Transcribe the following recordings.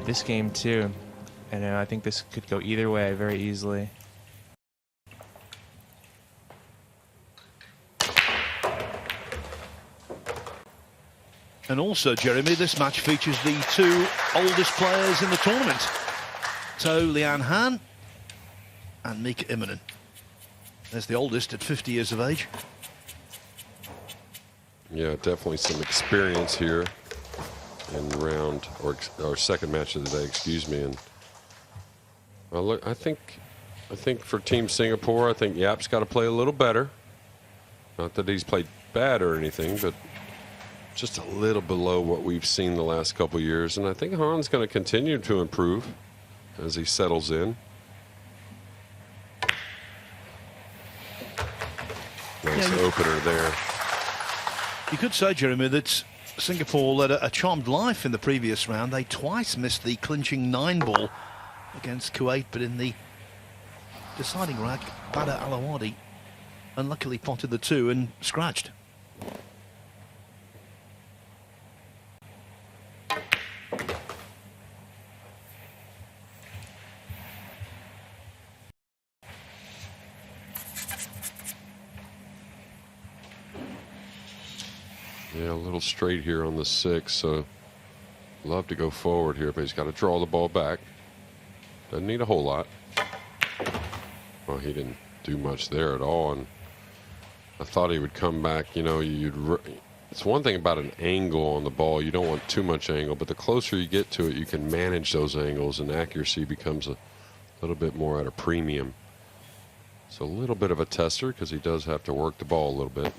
this game too. And I think this could go either way very easily. And also, Jeremy, this match features the two oldest players in the tournament, To Lian Han and Mika Immonen. There's the oldest at 50 years of age. Yeah, definitely some experience here in round or second match of the day, excuse me. And look, I think for Team Singapore, I think Yap's got to play a little better. Not that he's played bad or anything, but just a little below what we've seen the last couple years. And I think Han's going to continue to improve as he settles in. Nice opener there. You could say, Jeremy, that Singapore led a charmed life in the previous round. They twice missed the clinching 9-ball against Kuwait, but in the deciding rack, Badr Alawadi unluckily potted the 2 and scratched. Yeah, a little straight here on the 6, so love to go forward here, but he's got to draw the ball back. Doesn't need a whole lot. Well, he didn't do much there at all, and I thought he would come back. You know, it's one thing about an angle on the ball. You don't want too much angle, but the closer you get to it, you can manage those angles, and accuracy becomes a little bit more at a premium. So a little bit of a tester because he does have to work the ball a little bit.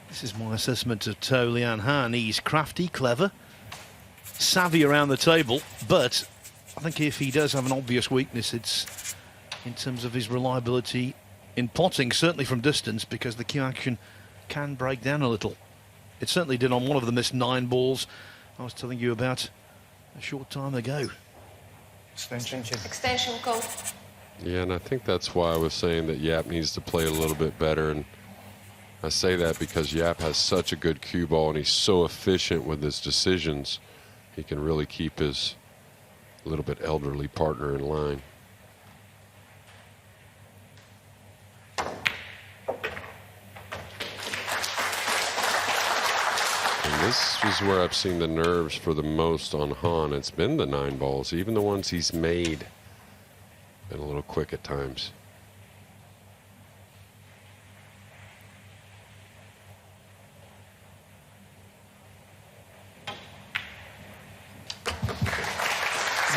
This is my assessment of To Lian Han. He's crafty, clever, savvy around the table, but I think if he does have an obvious weakness, it's in terms of his reliability in potting, certainly from distance, because the cue action can break down a little. It certainly did on one of the missed 9 balls I was telling you about a short time ago. Extension code. Yeah, and I think that's why I was saying that Yap needs to play a little bit better. And I say that because Yap has such a good cue ball and he's so efficient with his decisions. He can really keep his little bit elderly partner in line. And this is where I've seen the nerves for the most on Han. It's been the 9 balls, even the ones he's made. Been a little quick at times.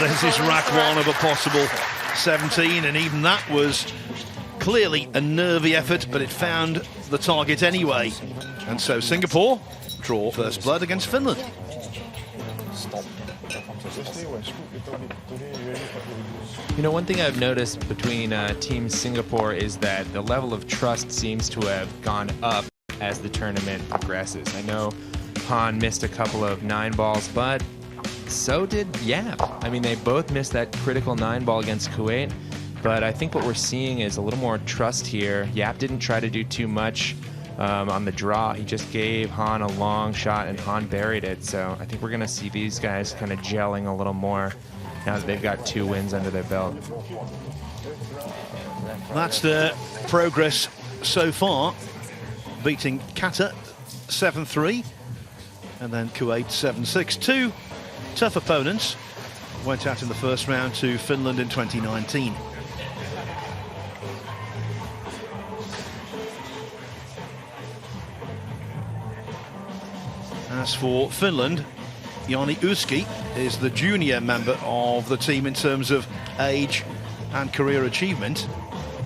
There's his rack 1 of a possible 17, and even that was clearly a nervy effort, but it found the target anyway. And so Singapore draw first blood against Finland. You know, one thing I've noticed between Team Singapore is that the level of trust seems to have gone up as the tournament progresses. I know Han missed a couple of 9 balls, but so did Yap. I mean, they both missed that critical 9 ball against Kuwait, but I think what we're seeing is a little more trust here. Yap didn't try to do too much on the draw. He just gave Han a long shot, and Han buried it. So I think we're going to see these guys kind of gelling a little more now that they've got 2 wins under their belt. That's the progress so far, beating Qatar 7-3 and then Kuwait 7-6. 2 tough opponents. Went out in the first round to Finland in 2019. As for Finland, Jani Uski is the junior member of the team in terms of age and career achievement.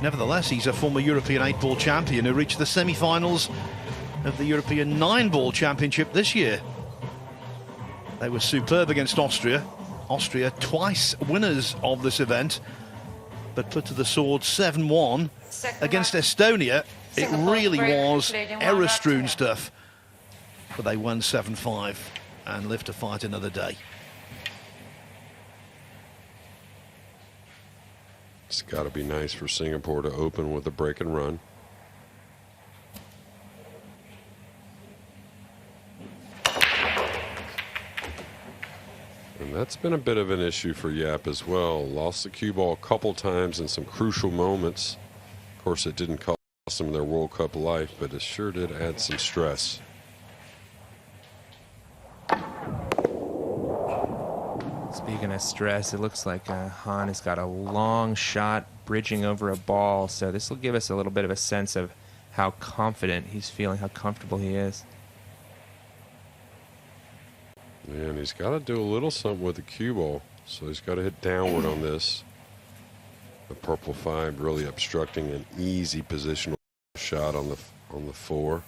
Nevertheless, he's a former European 8-ball champion who reached the semi-finals of the European 9-ball championship this year. They were superb against Austria. Austria twice winners of this event, but put to the sword 7-1. Against Estonia, it really was error-strewn stuff, but they won 7-5 and live to fight another day. It's got to be nice for Singapore to open with a break and run. And that's been a bit of an issue for Yap as well. Lost the cue ball a couple times in some crucial moments. Of course, it didn't cost them their World Cup life, but it sure did add some stress. Speaking of stress, it looks like Han has got a long shot bridging over a ball, so this will give us a little bit of a sense of how confident he's feeling, how comfortable he is. And he's got to do a little something with the cue ball, so he's got to hit downward on this. The purple 5 really obstructing an easy positional shot on the 4.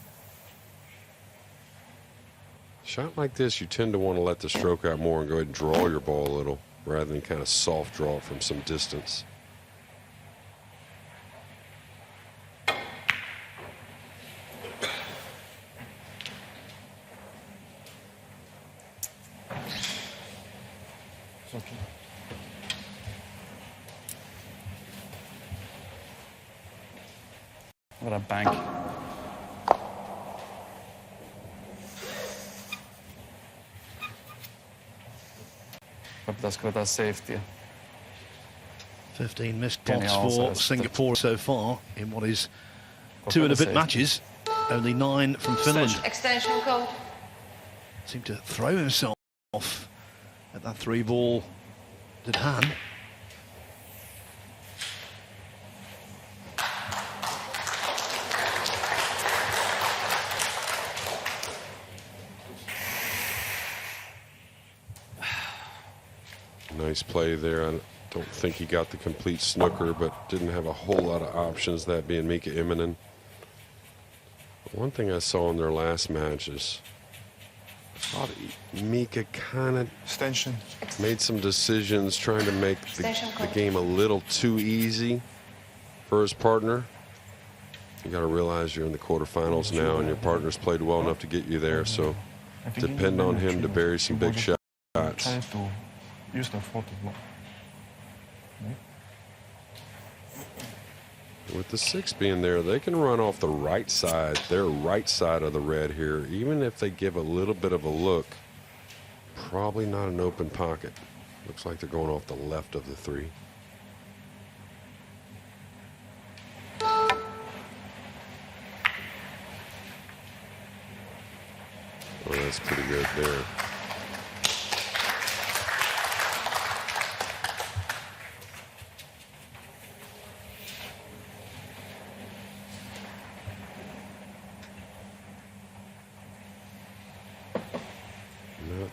Shot like this, you tend to want to let the stroke out more and go ahead and draw your ball a little, rather than kind of soft draw it from some distance. What a bank. That's good, that's safety. 15 missed Kenny pots also for has Singapore so far in what is 2 and a bit matches. Only 9 from Finland. Extension code. Seemed to throw himself at that 3 ball, did Han. Nice play there. I don't think he got the complete snooker, but didn't have a whole lot of options, that being Mika Immonen. One thing I saw in their last match is I thought Mika kind of made some decisions trying to make the game a little too easy for his partner. You got to realize you're in the quarterfinals now, and your partner's played well enough to get you there, so depend on him to bury some big shots. Use the photo. With the 6 being there, they can run off the right side, their right side of the red here. Even if they give a little bit of a look, probably not an open pocket. Looks like they're going off the left of the 3. Oh, that's pretty good there.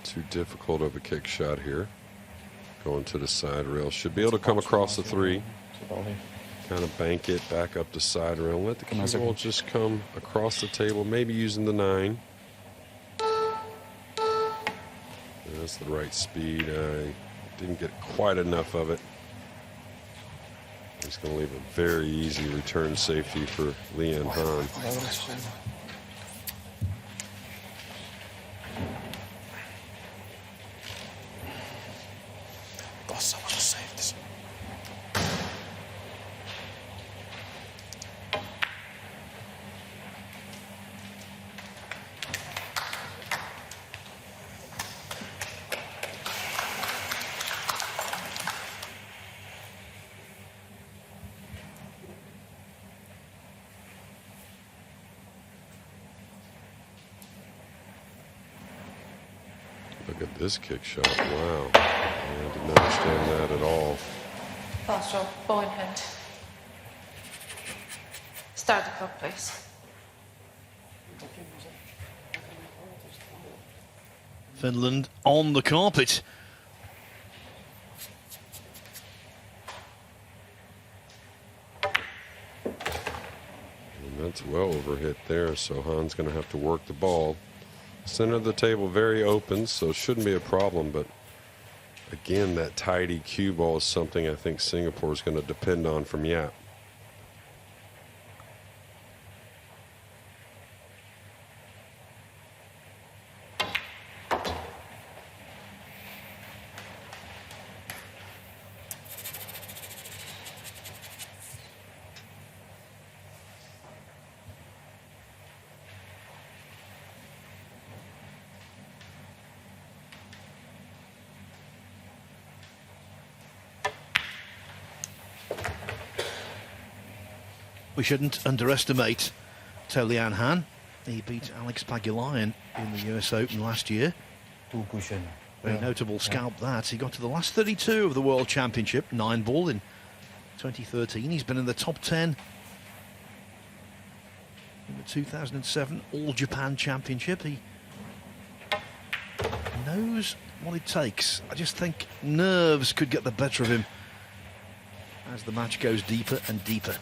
Too difficult of a kick shot here. Going to the side rail. Should be able to come across the 3. Kind of bank it back up the side rail. Let the cue ball just come across the table, maybe using the 9. That's the right speed. I didn't get quite enough of it. He's going to leave a very easy return safety for Lian Han. Someone to save this. Look at this kick shot. Wow. I didn't understand that at all. Fast draw, ball in hand. Start the clock, please. Finland on the carpet. And that's well overhit there, so Han's going to have to work the ball. Center of the table very open, so it shouldn't be a problem, but again, that tidy cue ball is something I think Singapore is going to depend on from Yap. We shouldn't underestimate Tolian Han. He beat Alex Pagulayan in the US Open last year. Very notable scalp that. He got to the last 32 of the World Championship, 9-ball in 2013. He's been in the top 10 in the 2007 All Japan Championship. He knows what it takes. I just think nerves could get the better of him as the match goes deeper and deeper.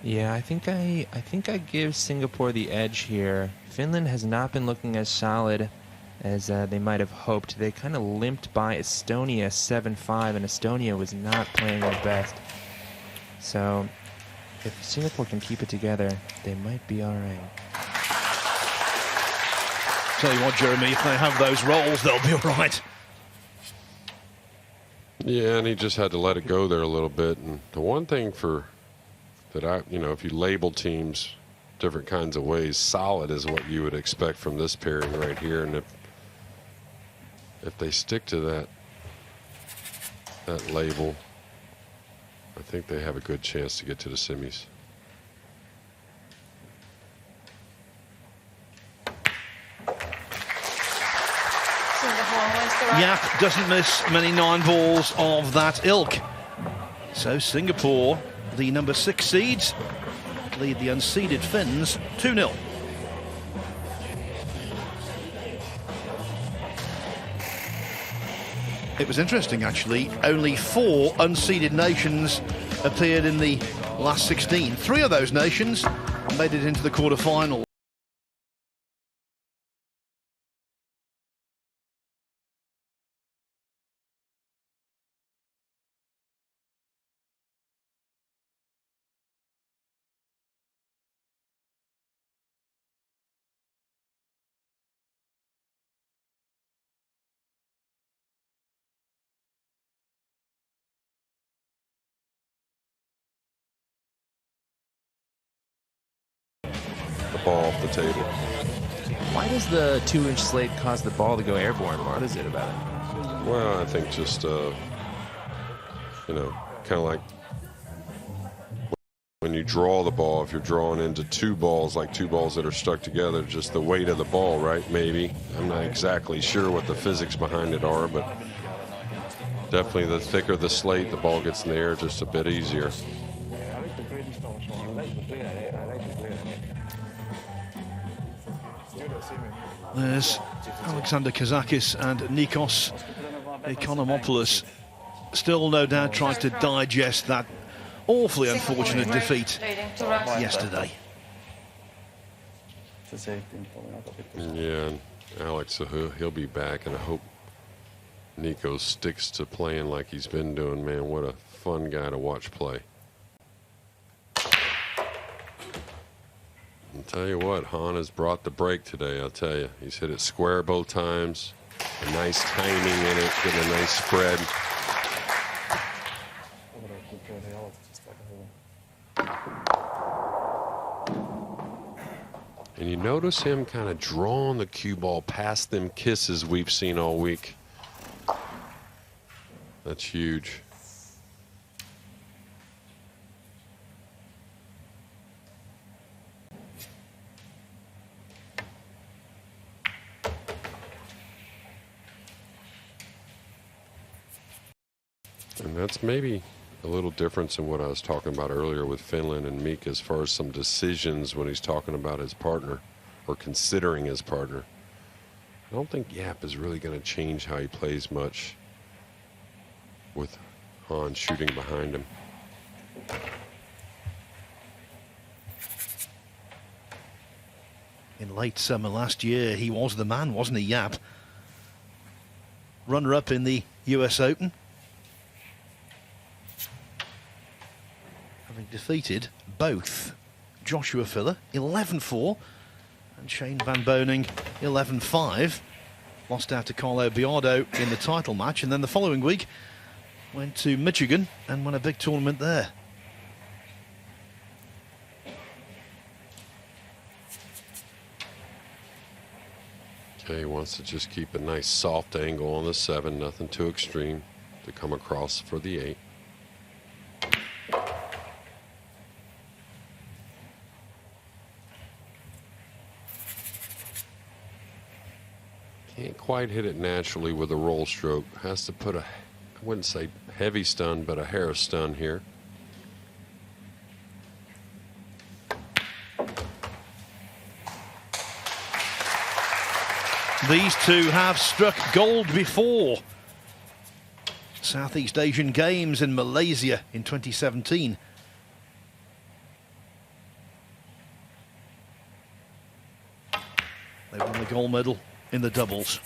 Yeah, I think I give Singapore the edge here. Finland has not been looking as solid as they might have hoped. They kind of limped by Estonia 7-5, and Estonia was not playing their best. So if Singapore can keep it together, they might be all right. Tell you what, Jeremy, if they have those rolls, they'll be all right. Yeah, and he just had to let it go there a little bit. And the one thing if you label teams different kinds of ways, solid is what you would expect from this pairing right here. And if they stick to that label, I think they have a good chance to get to the semis. Yap doesn't miss many 9-balls of that ilk. So Singapore, the number 6 seeds, lead the unseeded Finns 2-0. It was interesting, actually. Only 4 unseeded nations appeared in the last 16. 3 of those nations made it into the quarterfinals. Ball off the table. Why does the 2-inch slate cause the ball to go airborne? What is it about it? Well, I think just, kind of like when you draw the ball, if you're drawing into 2 balls, like 2 balls that are stuck together, just the weight of the ball, right? Maybe. I'm not exactly sure what the physics behind it are, but definitely the thicker the slate, the ball gets in the air just a bit easier. There's Alexander Kazakis and Nikos Economopoulos. Still, no doubt, trying to digest that awfully unfortunate defeat yesterday. Yeah, and Alex, he'll be back, and I hope Nico sticks to playing like he's been doing. Man, what a fun guy to watch play. I'll tell you what, Han has brought the break today, I'll tell you. He's hit it square both times. A nice timing in it, getting a nice spread. And you notice him kind of drawing the cue ball past them kisses we've seen all week. That's huge. And that's maybe a little difference in what I was talking about earlier with Finland and Meek as far as some decisions when he's talking about his partner or considering his partner. I don't think Yap is really going to change how he plays much with Han shooting behind him. In late summer last year, he was the man, wasn't he, Yap? Runner-up in the US Open. Having defeated both Joshua Filler, 11-4, and Shane Van Boning, 11-5. Lost out to Carlo Biardo in the title match, and then the following week went to Michigan and won a big tournament there. Okay, he wants to just keep a nice soft angle on the 7, nothing too extreme. to come across for the 8. Can't quite hit it naturally with a roll stroke. Has to put a, I wouldn't say heavy stun, but a hair stun here. These two have struck gold before. Southeast Asian Games in Malaysia in 2017. They won the gold medal in the doubles.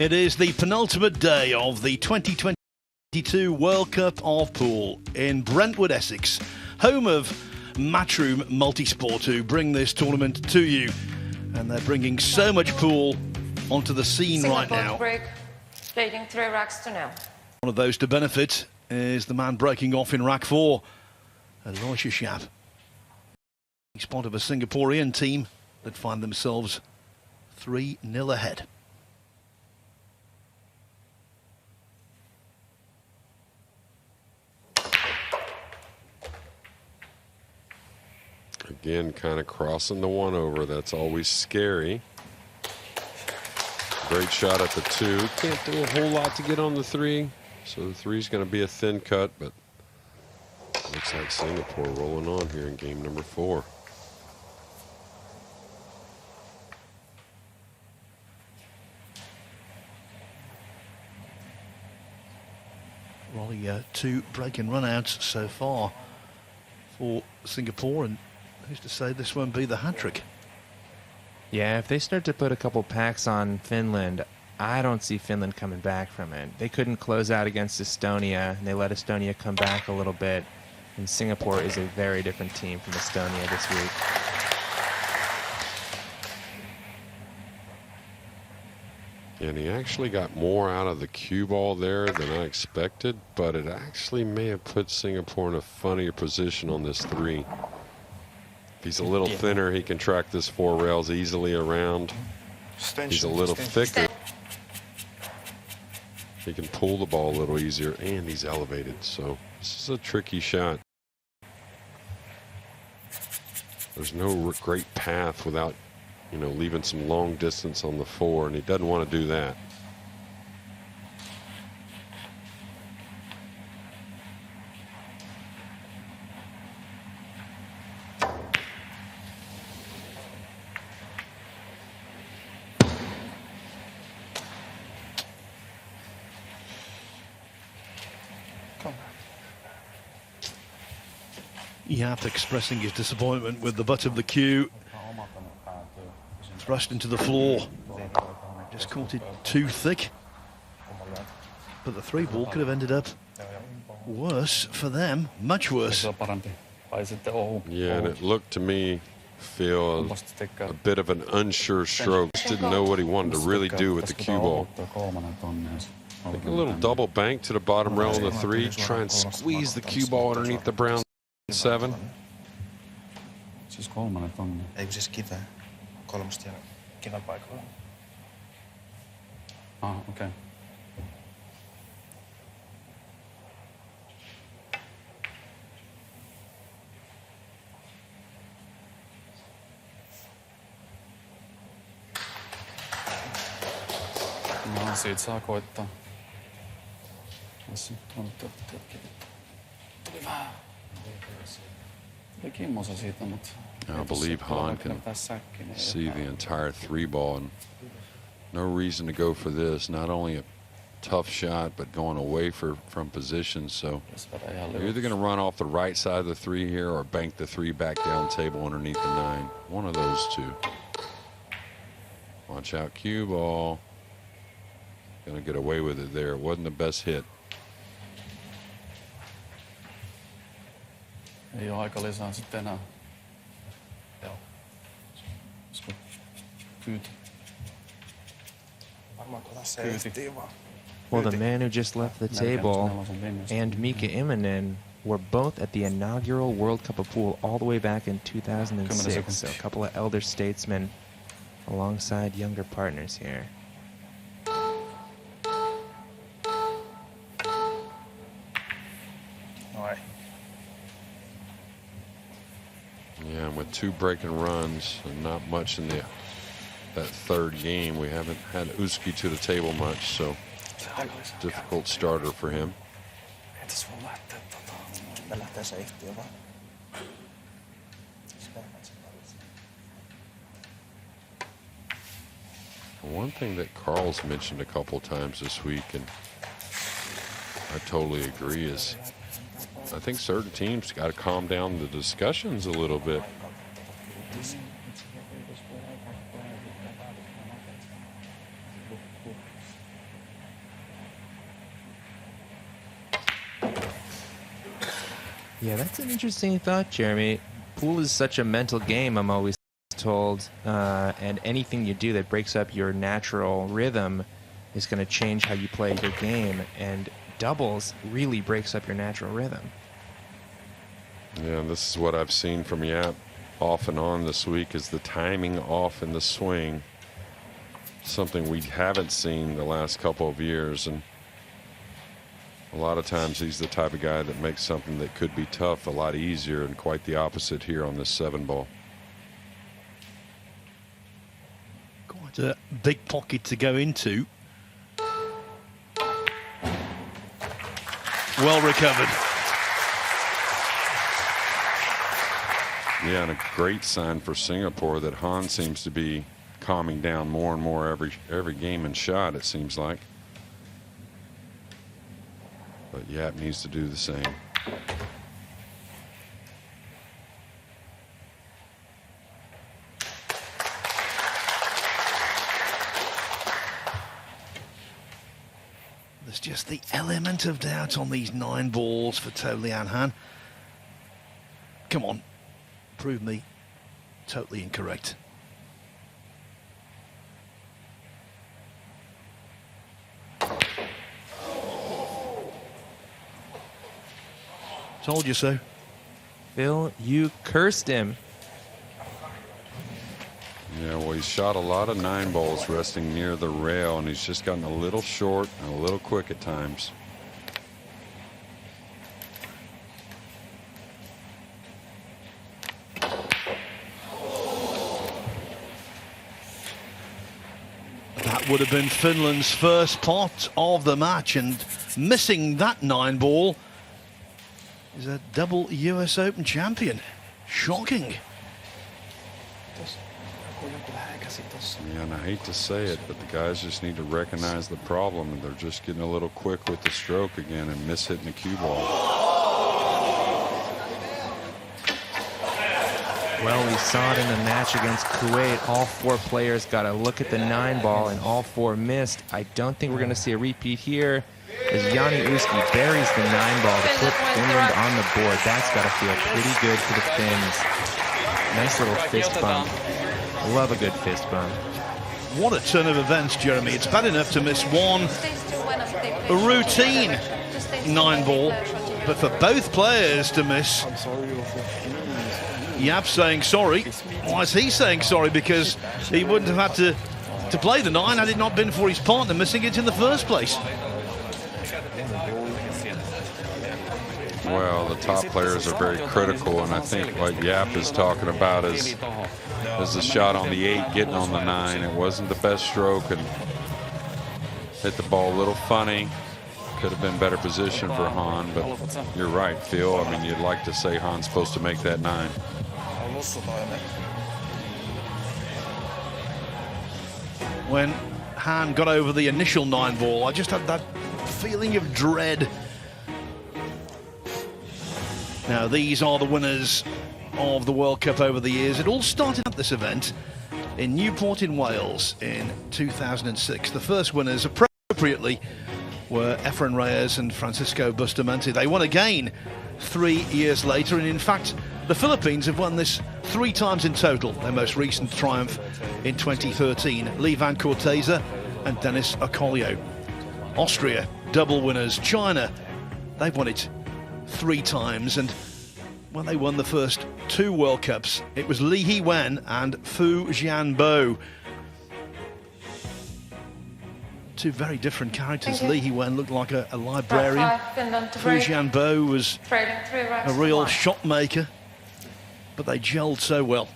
It is the penultimate day of the 2022 World Cup of Pool in Brentwood, Essex, home of Matchroom Multisport, who bring this tournament to you. And they're bringing so much pool onto the scene right now. Break, leading 3 racks to 0. One of those to benefit is the man breaking off in rack 4, Aloysius Shap. He's part of a Singaporean team that find themselves 3-0 ahead. Again, kind of crossing the 1 over. That's always scary. Great shot at the 2. Can't do a whole lot to get on the 3. So the 3 is going to be a thin cut, but looks like Singapore rolling on here in game number 4. Rolly, 2 break and run outs so far for Singapore, and who's to say this won't be the hat-trick? Yeah, if they start to put a couple packs on Finland, I don't see Finland coming back from it. They couldn't close out against Estonia, and they let Estonia come back a little bit. And Singapore is a very different team from Estonia this week. And he actually got more out of the cue ball there than I expected, but it actually may have put Singapore in a funnier position on this 3. If he's a little thinner, he can track this 4 rails easily around. He's a little thicker. He can pull the ball a little easier, and he's elevated. So this is a tricky shot. There's no great path without, you know, leaving some long distance on the 4, and he doesn't want to do that. Yap expressing his disappointment with the butt of the cue. Thrust into the floor. Just caught it too thick. But the 3 ball could have ended up worse for them, much worse. Yeah, and it looked to me, Phil, a bit of an unsure stroke. Just didn't know what he wanted to really do with the cue ball. I think a little double bank to the bottom rail on the 3. Try and squeeze the cue ball underneath the brown 7. Siis 3 tonni. Eikö siis kiveä? 3 siellä kivän paikalla. Ah, okei. No, siitä saa koittaa. Tässä nyt on tuli vähän. Kimmosa siitä, mutta I believe Han can see the entire 3 ball, and no reason to go for this. Not only a tough shot, but going away from position. So you're either going to run off the right side of the 3 here or bank the 3 back down table underneath the 9. One of those 2. Watch out, cue ball. Going to get away with it there. It wasn't the best hit. Ei ole aika lisää sitten enää. Joo. Kyyti. Varmaan tuota safety vaan. Well, the man who just left the table and Mika Immonen were both at the inaugural World Cup of Pool all the way back in 2006. So a couple of elder statesmen alongside younger partners here. Yeah, and with 2 breaking runs and not much in that 3rd game, we haven't had Uski to the table much, so difficult starter for him. One thing that Carl's mentioned a couple times this week, and I totally agree, is I think certain teams got to calm down the discussions a little bit. Yeah, that's an interesting thought, Jeremy. Pool is such a mental game, I'm always told, and anything you do that breaks up your natural rhythm is going to change how you play your game, and doubles really breaks up your natural rhythm. Yeah, and this is what I've seen from Yap off and on this week, is the timing off in the swing. Something we haven't seen the last couple of years, and A lot of times he's the type of guy that makes something that could be tough a lot easier, and quite the opposite here on this 7-ball. Quite a big pocket to go into. Well recovered. Yeah, and a great sign for Singapore that Han seems to be calming down more and more every game and shot, it seems like. But Yap needs to do the same. There's just the element of doubt on these 9 balls for To Lian Han. Come on, prove me totally incorrect. Told you so. Phil, you cursed him. Yeah, well, he's shot a lot of 9 balls resting near the rail, and he's just gotten a little short and a little quick at times. That would have been Finland's first pot of the match, and missing that 9 ball is a double US Open champion. Shocking. Yeah, and I hate to say it, but the guys just need to recognize the problem, and they're just getting a little quick with the stroke again and miss hitting the cue ball. Well, we saw it in the match against Kuwait. All 4 players got a look at the 9 ball, and all 4 missed. I don't think we're going to see a repeat here, as Yanni Uski buries the 9 ball to put Finland on the board. That's got to feel pretty good for the Finns. Nice little fist bump. Love a good fist bump. What a turn of events, Jeremy. It's bad enough to miss one routine 9 ball, but for both players to miss. Yap saying sorry. Why is he saying sorry? Because he wouldn't have had to play the 9 had it not been for his partner missing it in the first place. Well, the top players are very critical, and I think what Yap is talking about is the shot on the 8, getting on the 9. It wasn't the best stroke and hit the ball a little funny. Could have been better position for Han, but you're right, Phil. I mean, you'd like to say Han's supposed to make that 9. When Han got over the initial 9 ball, I just had that feeling of dread. Now, these are the winners of the World Cup over the years. It all started at this event in Newport in Wales in 2006. The first winners, appropriately, were Efren Reyes and Francisco Bustamante. They won again 3 years later, and in fact, the Philippines have won this 3 times in total. Their most recent triumph in 2013, Lee Van Corteza and Dennis Ocolio. Austria, double winners. China, they've won it 3 times, and when they won the first 2 World Cups, it was Lee Hee-wen and Fu Jianbo. 2 very different characters. Lee Hee-wen looked like a librarian. Fu Jianbo was a real shot maker, but they gelled so well.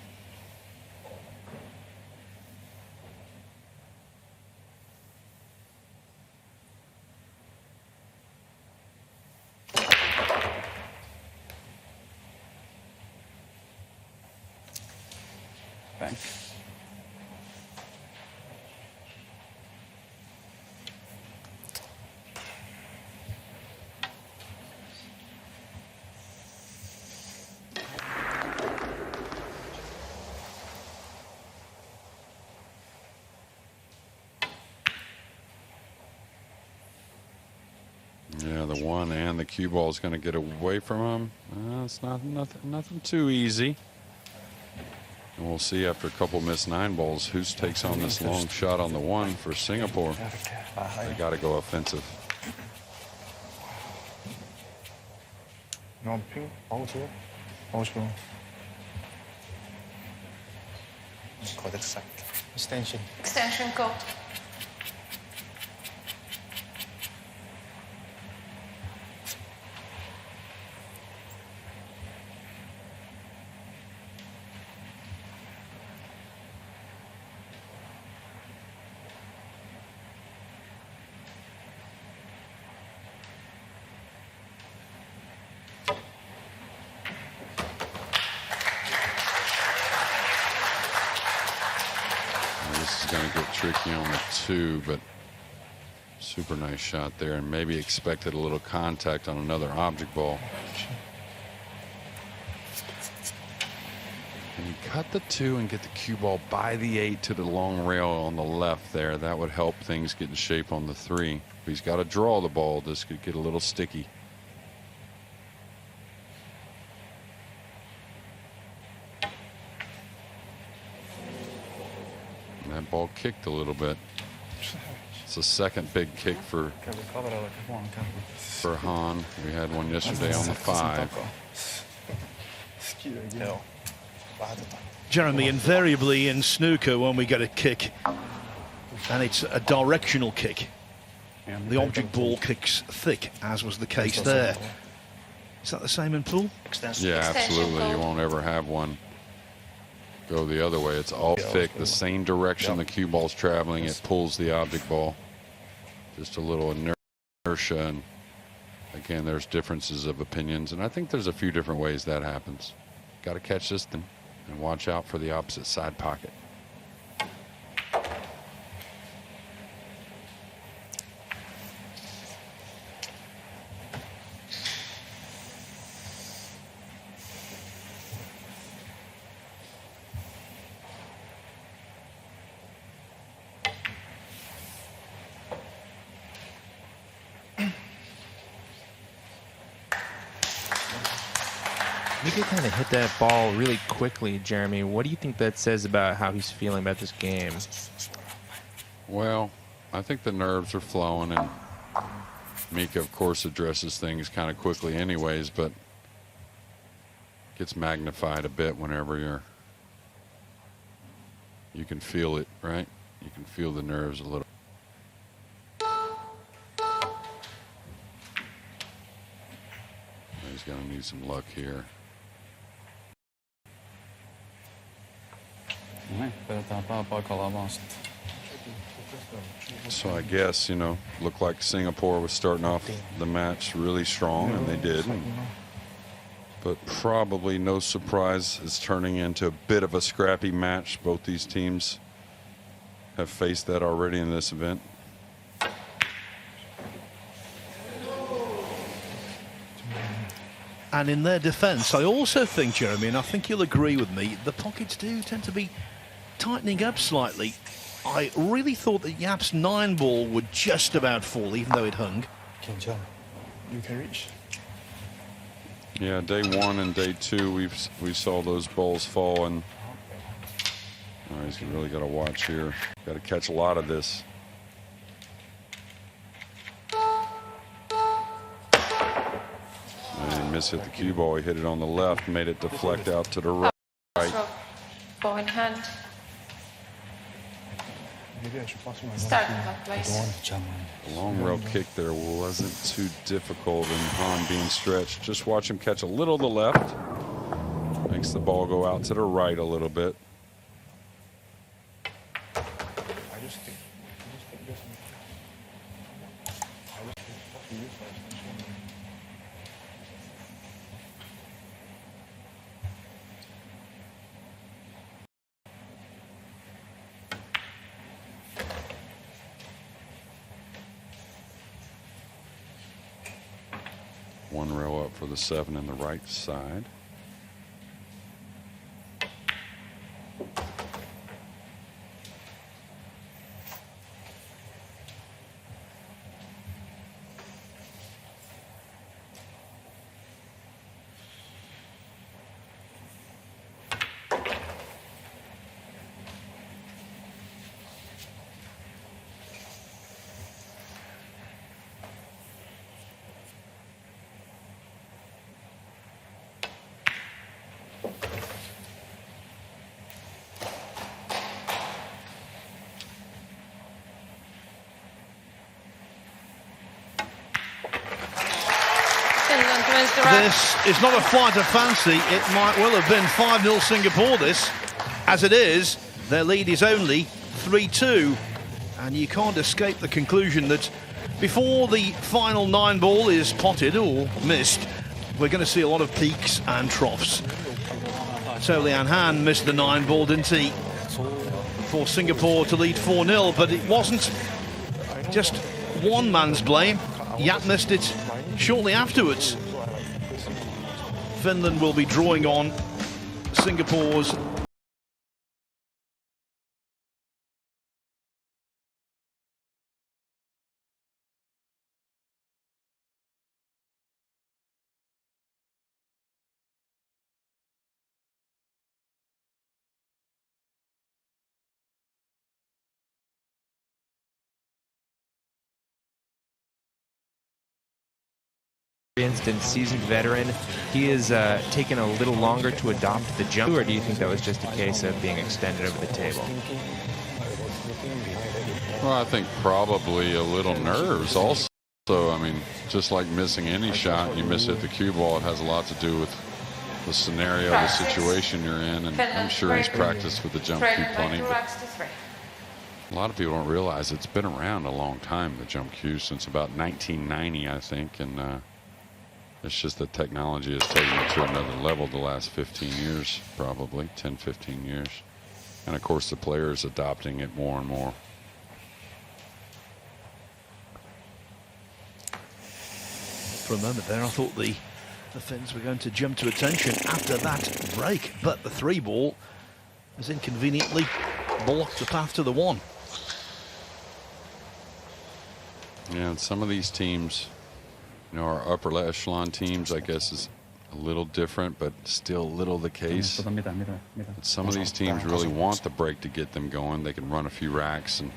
Bank. Yeah, the 1 and the cue ball is going to get away from him. It's nothing too easy. And we'll see after a couple missed 9 balls who takes on this long shot on the 1 for Singapore. They got to go offensive. Extension. Extension code. is going to get tricky on the 2, but super nice shot there, and maybe expected a little contact on another object ball. And you cut the 2 and get the cue ball by the 8 to the long rail on the left there. That would help things get in shape on the 3. If he's got to draw the ball, this could get a little sticky. And that ball kicked a little bit. It's a second big kick for Han. We had one yesterday on the 5. Jeremy, invariably in snooker when we get a kick and it's a directional kick, the object ball kicks thick, as was the case there. Is that the same in pool? Yeah, absolutely. You won't ever have one go the other way. It's all thick, the same direction the cue ball's traveling. It pulls the object ball. Just a little inertia, and again, there's differences of opinions, and I think there's a few different ways that happens. Got to catch this thing and watch out for the opposite side pocket. He did kind of hit that ball really quickly, Jeremy. What do you think that says about how he's feeling about this game? Well, I think the nerves are flowing, and Mika, of course, addresses things kind of quickly anyways, but gets magnified a bit whenever you can feel it, right? You can feel the nerves a little. He's going to need some luck here. So I guess, looked like Singapore was starting off the match really strong, and they did. But probably no surprise, it's turning into a bit of a scrappy match. Both these teams have faced that already in this event. And in their defence, I also think, Jeremy, and I think you'll agree with me, the pockets do tend to be tightening up slightly. I really thought that Yap's 9 ball would just about fall, even though it hung. You can reach. Yeah, day 1 and day 2, we saw those balls fall, and he's really got to watch here. Got to catch a lot of this. And he mishit the cue ball. He hit it on the left, made it deflect out to the right. Ball in hand. Starting clock, please. The long rail kick there wasn't too difficult, and Han being stretched. Just watch him catch a little to the left. Makes the ball go out to the right a little bit. One rail up for the 7 in the right side. This is not a flight of fancy. It might well have been 5-0 Singapore this. As it is, their lead is only 3-2. And you can't escape the conclusion that before the final 9 ball is potted or missed, we're going to see a lot of peaks and troughs. So Lian Han missed the 9 ball, didn't he? for Singapore to lead 4-0, but it wasn't just one man's blame. Yap missed it shortly afterwards. Finland will be drawing on Singapore's And seasoned veteran. He is taken a little longer to adopt the jump, or do you think that was just a case of being extended over the table? Well, I think probably a little nerves also. I mean, just like missing any shot, you miss it the cue ball, it has a lot to do with the scenario, the situation you're in, and I'm sure he's practiced with the jump cue plenty. But a lot of people don't realize it's been around a long time, the jump cue, since about 1990, I think, and it's just that technology has taken it to another level the last 15 years, probably 10, 15 years. And of course the players adopting it more and more. For a moment there, I thought the Finns were going to jump to attention after that break, but the 3-ball has inconveniently blocked the path to the 1. Yeah, and some of these teams, you know, our upper echelon teams, I guess, is a little different, but still a little the case. But some of these teams really want the break to get them going. They can run a few racks and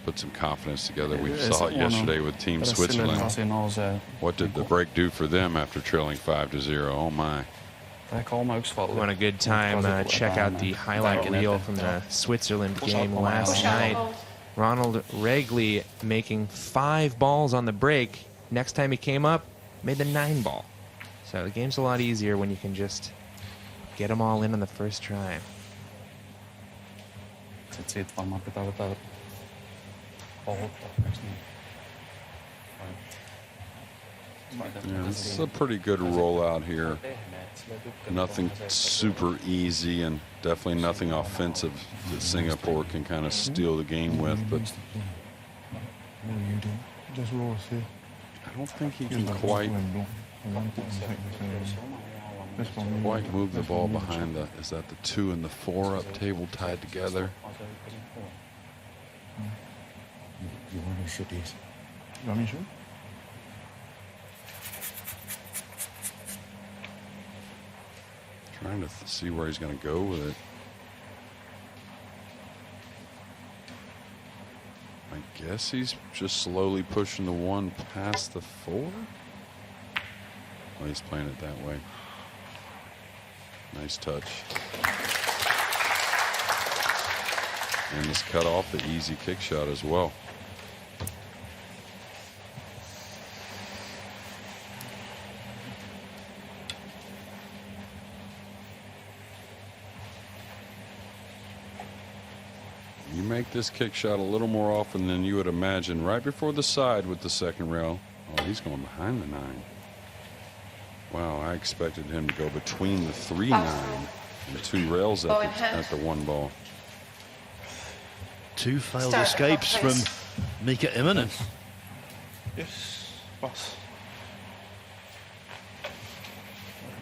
put some confidence together. We saw it yesterday with Team Switzerland. What did the break do for them after trailing 5-0? Oh my. On a good time, check out the highlight reel from the Switzerland game last night. Ronald Regley making 5 balls on the break. Next time he came up, made the 9-ball. So the game's a lot easier when you can just get them all in on the first try. Yeah, this is a pretty good rollout here. Nothing super easy, and definitely nothing offensive that Singapore can kind of steal the game with. But I don't think he can quite move the ball behind the, is that the 2 and the 4 up table tied together? Trying to see where he's going to go with it. I guess he's just slowly pushing the 1 past the 4. Well, he's playing it that way. Nice touch. And it's cut off the easy kick shot as well. You make this kick shot a little more often than you would imagine. Right before the side with the second rail. Oh, he's going behind the 9. Wow, I expected him to go between the 3-9 and 2 rails at the 1 ball. 2 failed escapes from Mika Immonen. Yes, pass.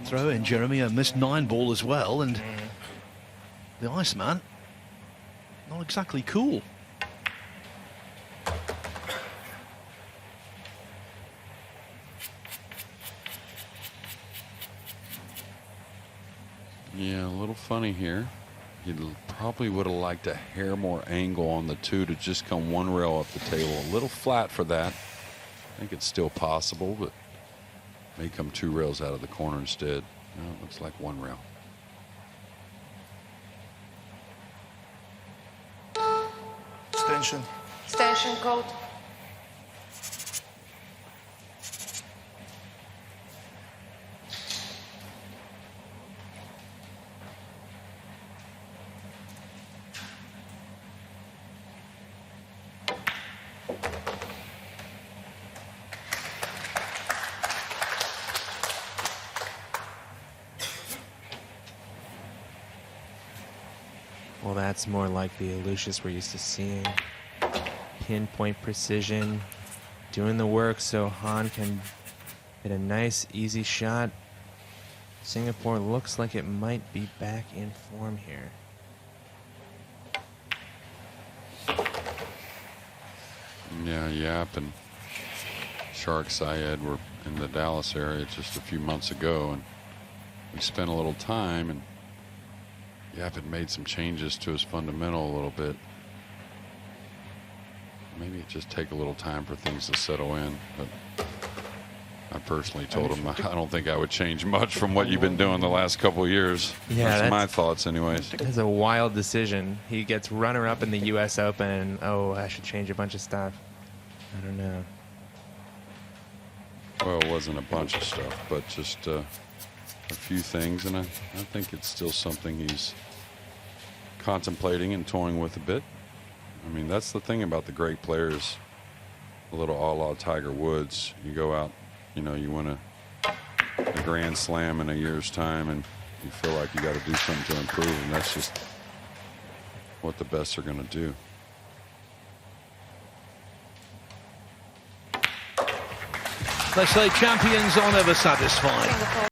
Throw in Jeremy, a missed 9-ball as well, and the Iceman not exactly cool. Yeah, a little funny here. He probably would have liked a hair more angle on the 2 to just come 1 rail up the table. A little flat for that. I think it's still possible, but may come 2 rails out of the corner instead. No, it looks like 1 rail. Extension. Extension code. Well, that's more like the Lucius we're used to seeing. Pinpoint precision, doing the work so Han can hit a nice, easy shot. Singapore looks like it might be back in form here. Yeah, Yap and Shark Syed were in the Dallas area just a few months ago, and we spent a little time, and Yap had made some changes to his fundamental a little bit. Maybe it just take a little time for things to settle in, but I personally told him I don't think I would change much from what you've been doing the last couple of years. Yeah, that's my thoughts anyways. That's a wild decision. He gets runner-up in the U.S. Open, and oh, I should change a bunch of stuff. I don't know. Well, it wasn't a bunch of stuff, but just a few things, and I think it's still something he's contemplating and toying with a bit. I mean, that's the thing about the great players, a little a la Tiger Woods. You go out, you know, you win a Grand Slam in a year's time, and you feel like you got to do something to improve, and that's just what the best are going to do. They say champions are never satisfied.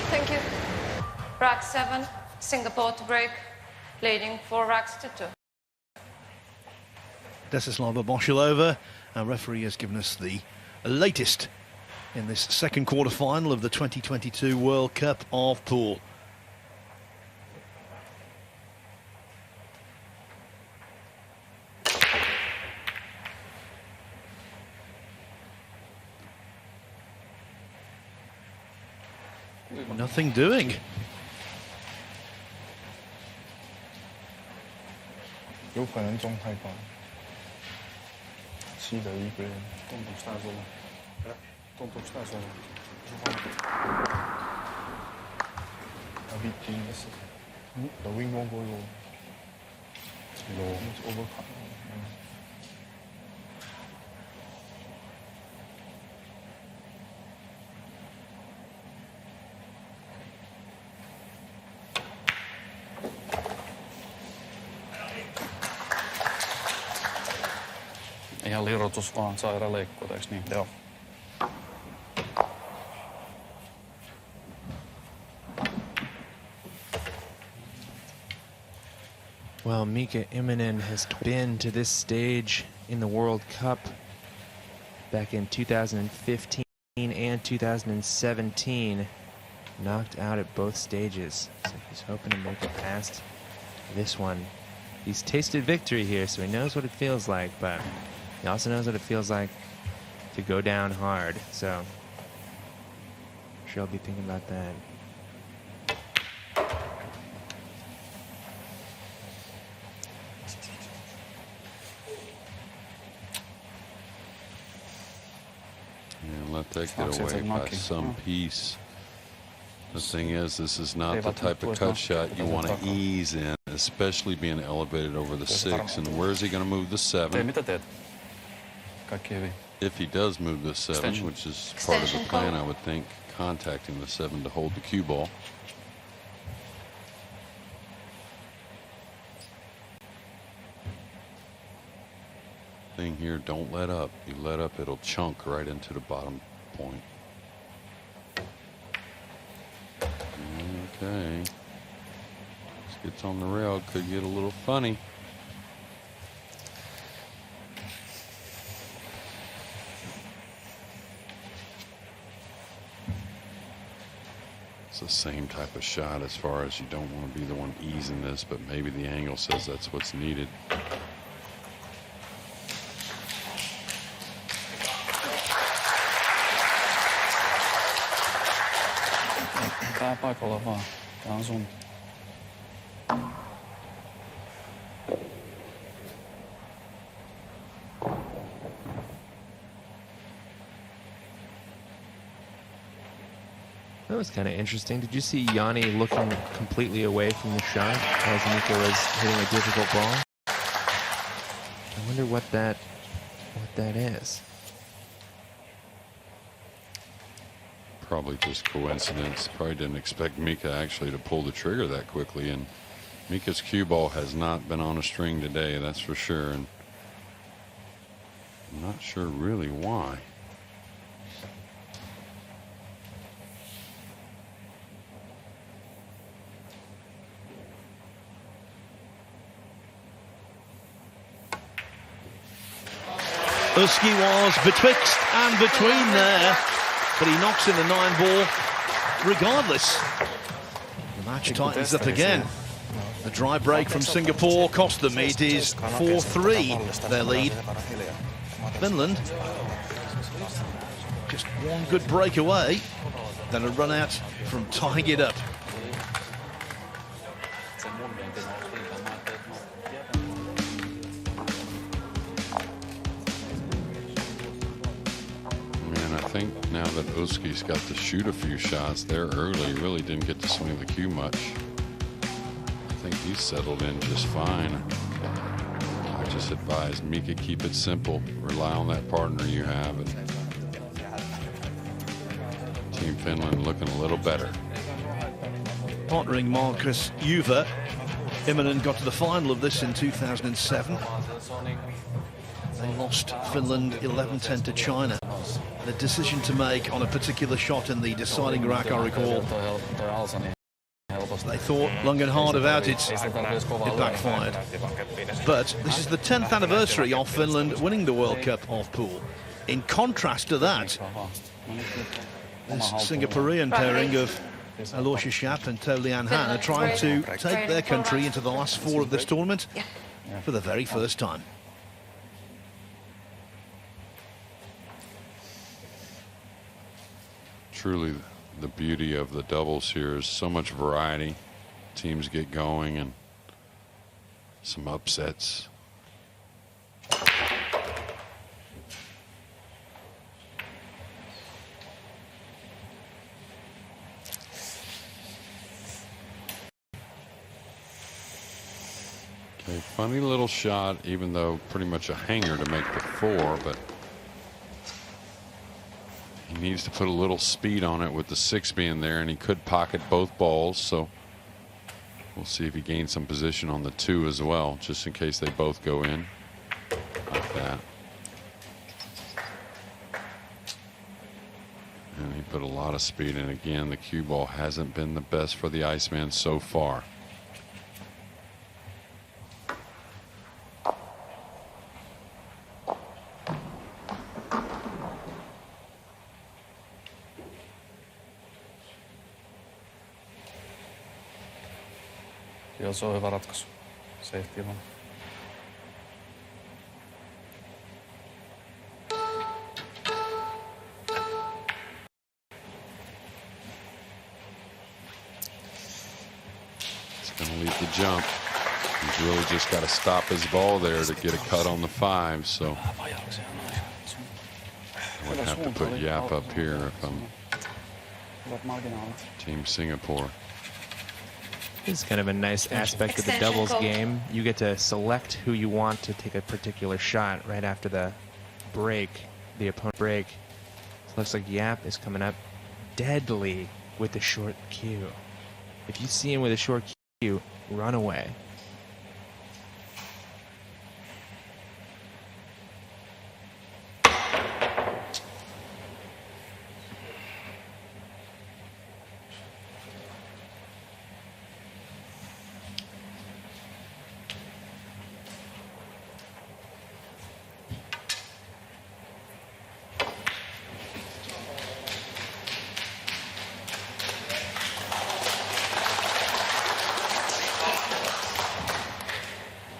Singapore. Thank you. Rack 7, Singapore to break, leading 4 racks to 2. Desislava Boshilova. Our referee has given us the latest in this second quarter-final of the 2022 World Cup of Pool. Nothing doing.有可能中太高，西的一个人动作大做吗？动作大做吗？ a bit genius. The wing won't go low. Low. It's overcut. Ihan lirotus vaan, sairaleikko, eiks niin? Joo. Well, Mika Immonen has been to this stage in the World Cup back in 2015 and 2017. Knocked out at both stages. So he's hoping to make it past this one. He's tasted victory here, so he knows what it feels like, but he also knows what it feels like to go down hard. So I'm sure I'll be thinking about that. And let that get away by some piece. The thing is, this is not the type of cut shot you want to ease in, especially being elevated over the 6. And where is he going to move the 7? If he does move the 7, which is part of the plan, I would think, contacting the 7 to hold the cue ball. Thing here, don't let up. You let up, it'll chunk right into the bottom point. Okay. This gets on the rail, could get a little funny. It's the same type of shot as far as you don't want to be the one easing this, but maybe the angle says that's what's needed. Paikalla vaan. Tää on sun. That was kind of interesting. Did you see Yanni looking completely away from the shot as Mika was hitting a difficult ball? I wonder what that is. Probably just coincidence. Probably didn't expect Mika actually to pull the trigger that quickly, and Mika's cue ball has not been on a string today, that's for sure, and I'm not sure really why. Uski was betwixt and between there, but he knocks in the 9-ball regardless. The match tightens up again. The dry break from Singapore cost them. It is 4-3, their lead. Finland, just one good break away, then a run out from tying it up. I think now that Uski's got to shoot a few shots there early, really didn't get to swing the cue much. I think he's settled in just fine. I just advise Mika, keep it simple. Rely on that partner you have. And Team Finland looking a little better. Partnering Marcus Juva. Immonen got to the final of this in 2007. They lost Finland 11-10 to China. The decision to make on a particular shot in the deciding rack, I recall. They thought long and hard about it. It backfired. But this is the 10th anniversary of Finland winning the World Cup of pool. In contrast to that, this Singaporean pairing of Aloysius Schaap and To Lian Han are trying to take their country into the last 4 of this tournament for the very first time. Truly, the beauty of the doubles here is so much variety. Teams get going and some upsets. Okay, funny little shot, even though pretty much a hanger to make the 4, but he needs to put a little speed on it with the 6 being there, and he could pocket both balls, so we'll see if he gains some position on the 2 as well, just in case they both go in like that. And he put a lot of speed in. Again, the cue ball hasn't been the best for the Iceman so far. Joo, se on hyvä ratkaisu. Safety vaan. He's going to lead the jump. He's really just got to stop his ball there to get a cut on the 5, so I would have to put Yap up here if I'm Team Singapore. This is kind of a nice aspect of the doubles game. You get to select who you want to take a particular shot right after the break, the opponent break. So it looks like Yap is coming up deadly with the short cue. If you see him with a short cue, run away.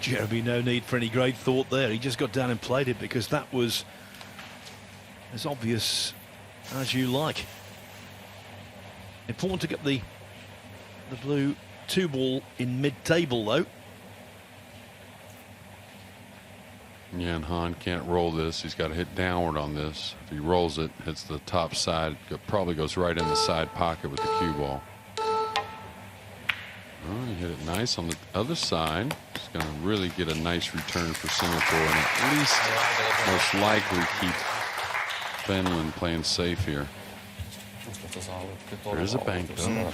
Jeremy, no need for any great thought there. He just got down and played it because that was as obvious as you like. Important to get the blue 2 ball in mid-table though. Yeah, and Han can't roll this. He's got to hit downward on this. If he rolls it, hits the top side, it probably goes right in the side pocket with the cue ball. Oh, he hit it nice on the other side. He's going to really get a nice return for Singapore and at least most likely keep Finland playing safe here. There's a bank though.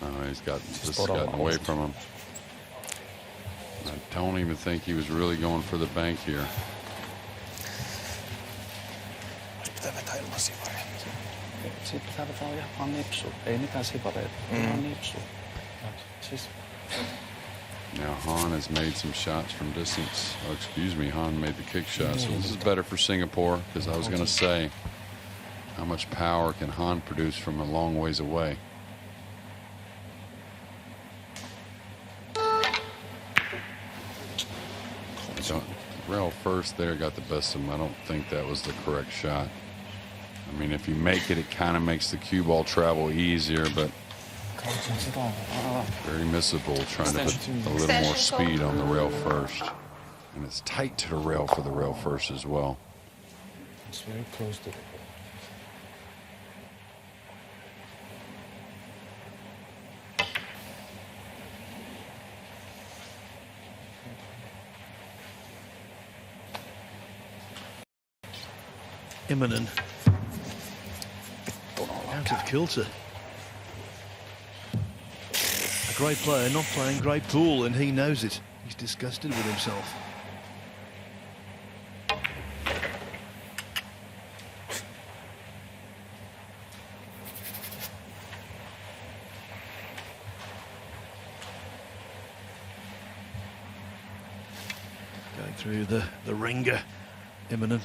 Oh, he's gotten away from him. I don't even think he was really going for the bank here. Now Han has made some shots from distance. Oh, excuse me, Han made the kick shot. So this is better for Singapore because I was going to say, how much power can Han produce from a long ways away? Rail first there got the best of him. I don't think that was the correct shot. I mean, if you make it, it kind of makes the cue ball travel easier, but very missable trying to put a little more speed on the rail first. And it's tight to the rail for the rail first as well. It's very close to the ball. Immonen out of kilter. great player not playing great pool, and he knows it. He's disgusted with himself. Going through the ringer, imminent.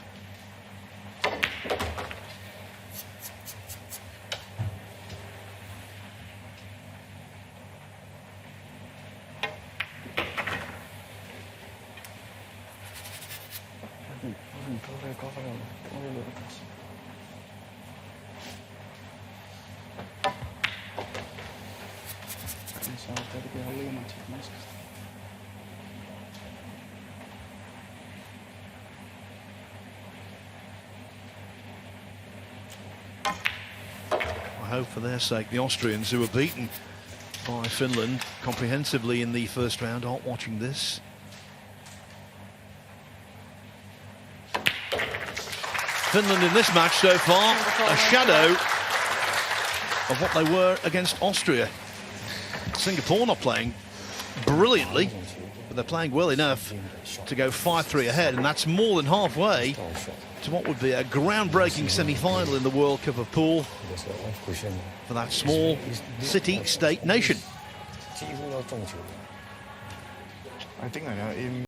I hope for their sake the Austrians, who were beaten by Finland comprehensively in the first round, aren't watching this. Finland in this match so far, a shadow of what they were against Austria. Singapore not playing brilliantly, but they're playing well enough to go 5-3 ahead, and that's more than halfway to what would be a groundbreaking semi-final in the World Cup of Pool for that small city-state nation. I think là em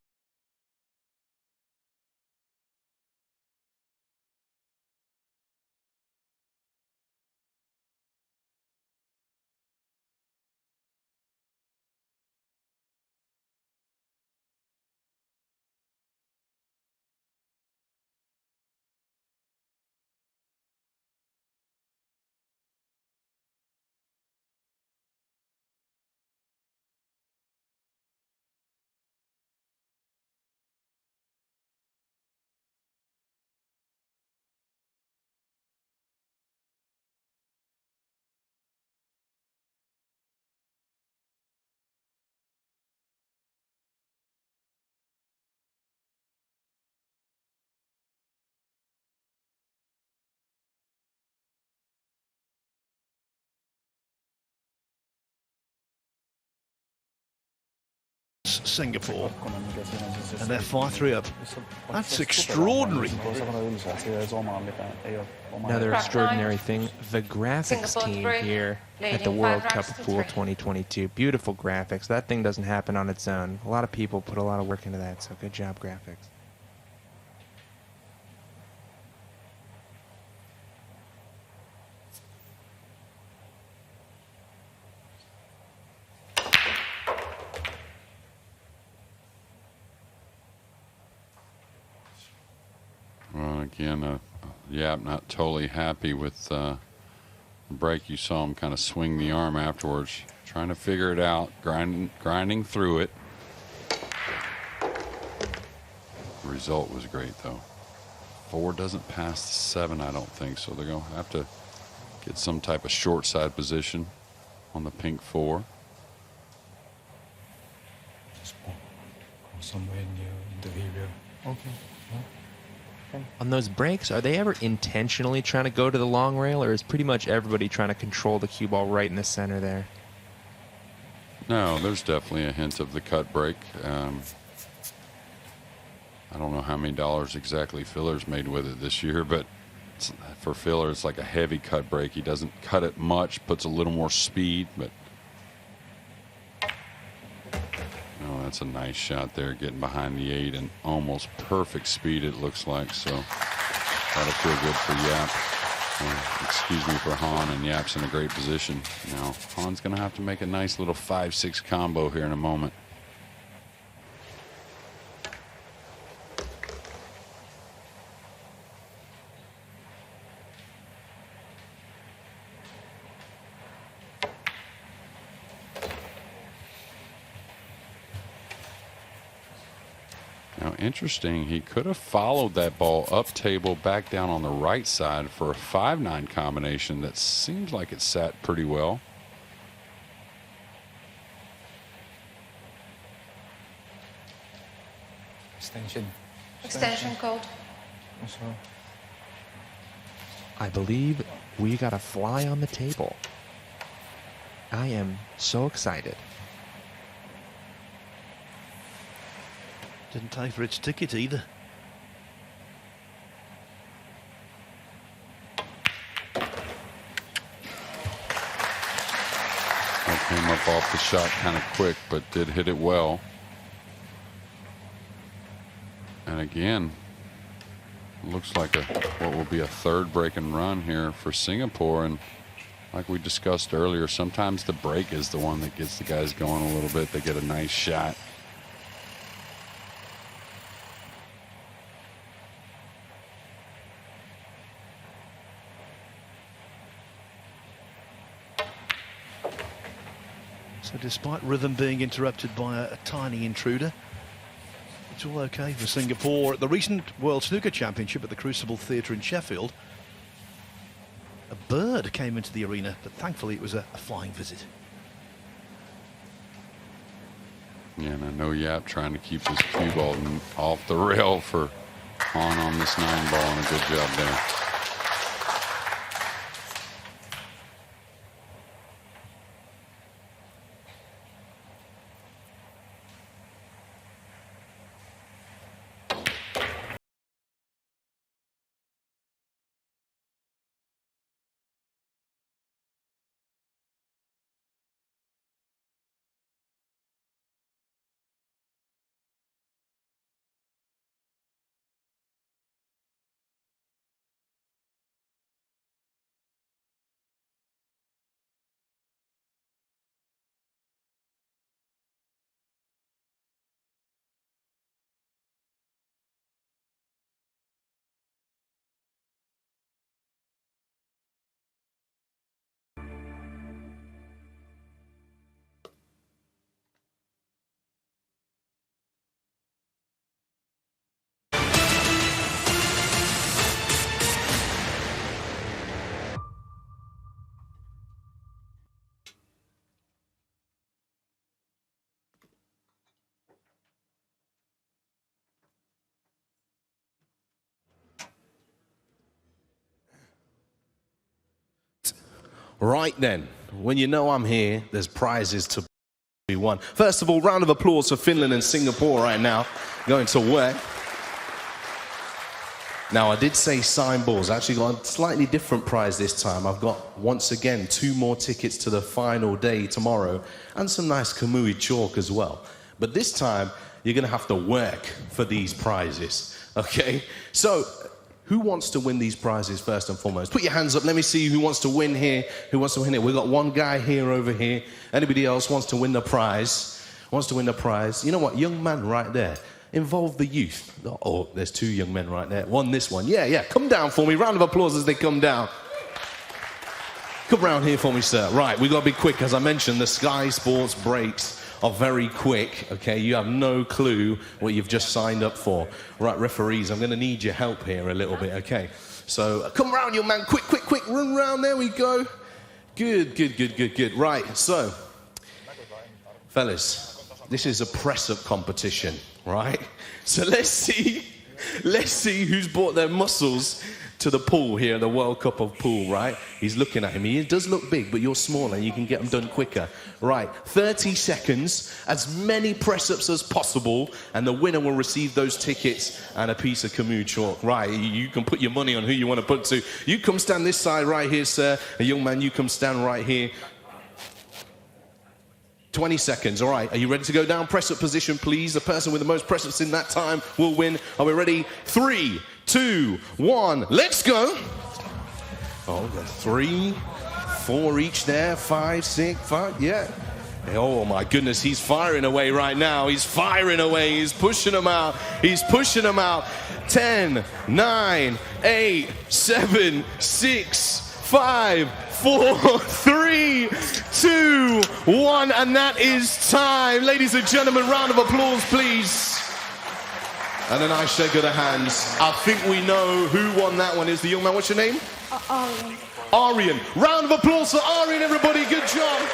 Singapore, and they're 5-3 up. That's extraordinary. Another extraordinary thing, the graphics Singapore team 3, here at the leading World 5 Cup racks of to Pool 3. 2022. Beautiful graphics. That thing doesn't happen on its own. A lot of people put a lot of work into that, so good job, graphics. Well, again, Yap not totally happy with the break. You saw him kind of swing the arm afterwards, trying to figure it out, grinding through it. The result was great, though. 4 doesn't pass the 7, I don't think, so they're going to have to get some type of short side position on the pink 4. Somewhere near the area. okay. On those breaks, are they ever intentionally trying to go to the long rail, or is pretty much everybody trying to control the cue ball right in the center there? No, there's definitely a hint of the cut break. I don't know how many dollars exactly Filler's made with it this year, but for Filler, it's like a heavy cut break. He doesn't cut it much, puts a little more speed, but no, that's a nice shot there, getting behind the 8 and almost perfect speed, it looks like. So that'll feel good for Yap. Excuse me for Han, and Yap's in a great position. Now, Han's going to have to make a nice little 5-6 combo here in a moment. Now, interesting, he could have followed that ball up table back down on the right side for a 5-9 combination that seems like it sat pretty well. Extension code. So, I believe we got a fly on the table. I am so excited. Didn't pay for its ticket either. That came up off the shot kind of quick, but did hit it well. And again, looks like what will be a third break and run here for Singapore. And like we discussed earlier, sometimes the break is the one that gets the guys going a little bit. They get a nice shot. So despite rhythm being interrupted by a tiny intruder, it's all okay for Singapore. At the recent World Snooker Championship at the Crucible Theatre in Sheffield, a bird came into the arena, but thankfully it was a flying visit. Yeah, and I know Yap trying to keep his cue ball off the rail for on this 9 ball, and a good job there. Right then, when you know I'm here, there's prizes to be won. First of all, round of applause for Finland and Singapore right now, going to work. Now, I did say signed balls. I actually got a slightly different prize this time. I've got, once again, 2 more tickets to the final day tomorrow, and some nice Kamui chalk as well. But this time, you're going to have to work for these prizes, okay? So, who wants to win these prizes first and foremost? Put your hands up. Let me see who wants to win here. Who wants to win it? We've got one guy here over here. Anybody else wants to win the prize? Wants to win the prize? You know what? Young man right there. Involve the youth. Oh, there's 2 young men right there. One, this one. Yeah. Come down for me. Round of applause as they come down. Come round here for me, sir. Right, we've got to be quick. As I mentioned, the Sky Sports breaks are very quick, okay? You have no clue what you've just signed up for. Right, referees, I'm going to need your help here a little bit, okay? So, come round, young man. Quick. Run round. There we go. Good. Right, so, fellas, this is a press-up competition, right? So let's see who's brought their muscles to the pool here, the World Cup of Pool, right? He's looking at him. He does look big, but you're smaller. You can get them done quicker. Right, 30 seconds, as many press-ups as possible, and the winner will receive those tickets and a piece of Kamui chalk. Right, you can put your money on who you want to put to. You come stand this side right here, sir. A young man, you come stand right here. 20 seconds, all right. Are you ready to go down? Press-up position, please. The person with the most press-ups in that time will win. Are we ready? 3, 2, 1, let's go. Oh, we've got 3, 4 each there. 5, 6, 5, yeah. Oh my goodness, he's firing away right now. He's firing away. He's pushing them out. 10, 9, 8, 7, 6, 5, 4, 3, 2, 1, and that is time. Ladies and gentlemen, round of applause, please. And a nice shake of the hands. I think we know who won that one. Is the young man? What's your name? Aryan. Aryan. Round of applause for Aryan, everybody. Good job.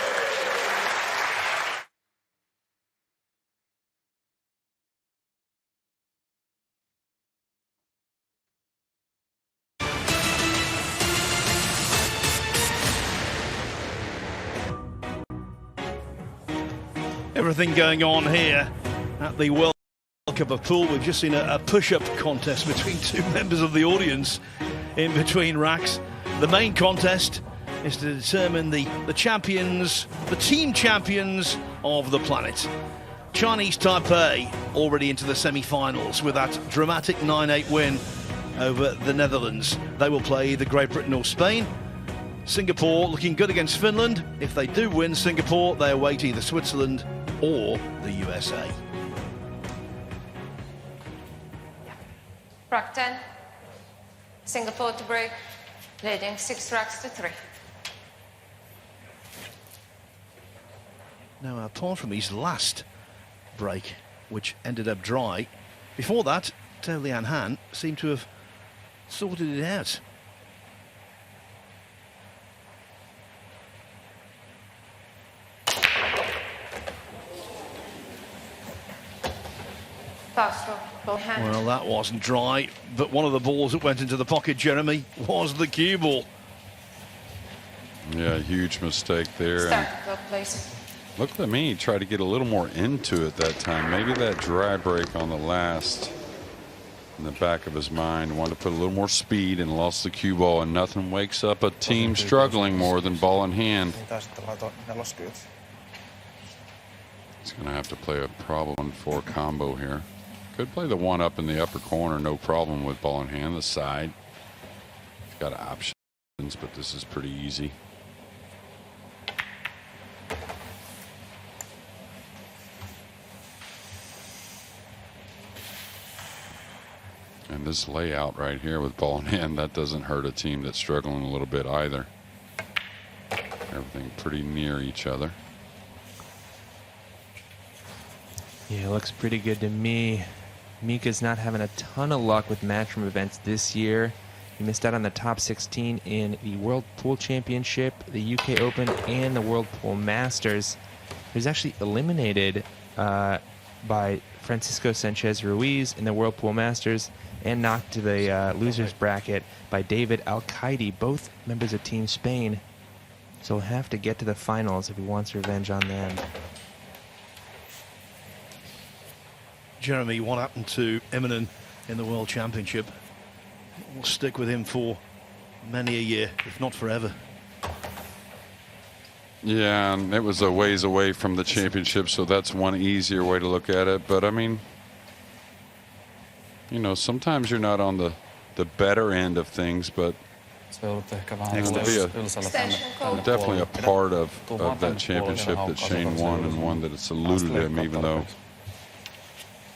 Everything going on here at the World World Cup of Pool. We've just seen a push-up contest between two members of the audience in between racks. The main contest is to determine the champions, the team champions of the planet. Chinese Taipei already into the semi-finals with that dramatic 9-8 win over the Netherlands. They will play either Great Britain or Spain. Singapore looking good against Finland. If they do win Singapore, they await either Switzerland or the USA. Rack 10. Singapore to break, leading 6 racks to 3. Now, apart from his last break, which ended up dry, before that, Teo Lian Han seemed to have sorted it out. Well, that wasn't dry, but one of the balls that went into the pocket, Jeremy, was the cue ball. Yeah, huge mistake there. Start, go, please. Looked at me, tried to get a little more into it that time. Maybe that dry break on the last, in the back of his mind, wanted to put a little more speed and lost the cue ball, and nothing wakes up a team struggling more than ball in hand. He's going to have to play a problem 4 combo here. Could play the 1 up in the upper corner, no problem with ball in hand. The side, he's got options, but this is pretty easy. And this layout right here with ball in hand, that doesn't hurt a team that's struggling a little bit either. Everything pretty near each other. Yeah, it looks pretty good to me. Mika's not having a ton of luck with Matchroom events this year. He missed out on the top 16 in the World Pool Championship, the UK Open, and the World Pool Masters. He was actually eliminated by Francisco Sanchez Ruiz in the World Pool Masters and knocked to the losers bracket by David Alcaide, both members of Team Spain. So he'll have to get to the finals if he wants revenge on them. Jeremy, what happened to Immonen in the World Championship will stick with him for many a year, if not forever. Yeah, and it was a ways away from the championship, so that's one easier way to look at it. But I mean, you know, sometimes you're not on the better end of things, but definitely a part of that championship that Shane won, and one that it's eluded him, even though,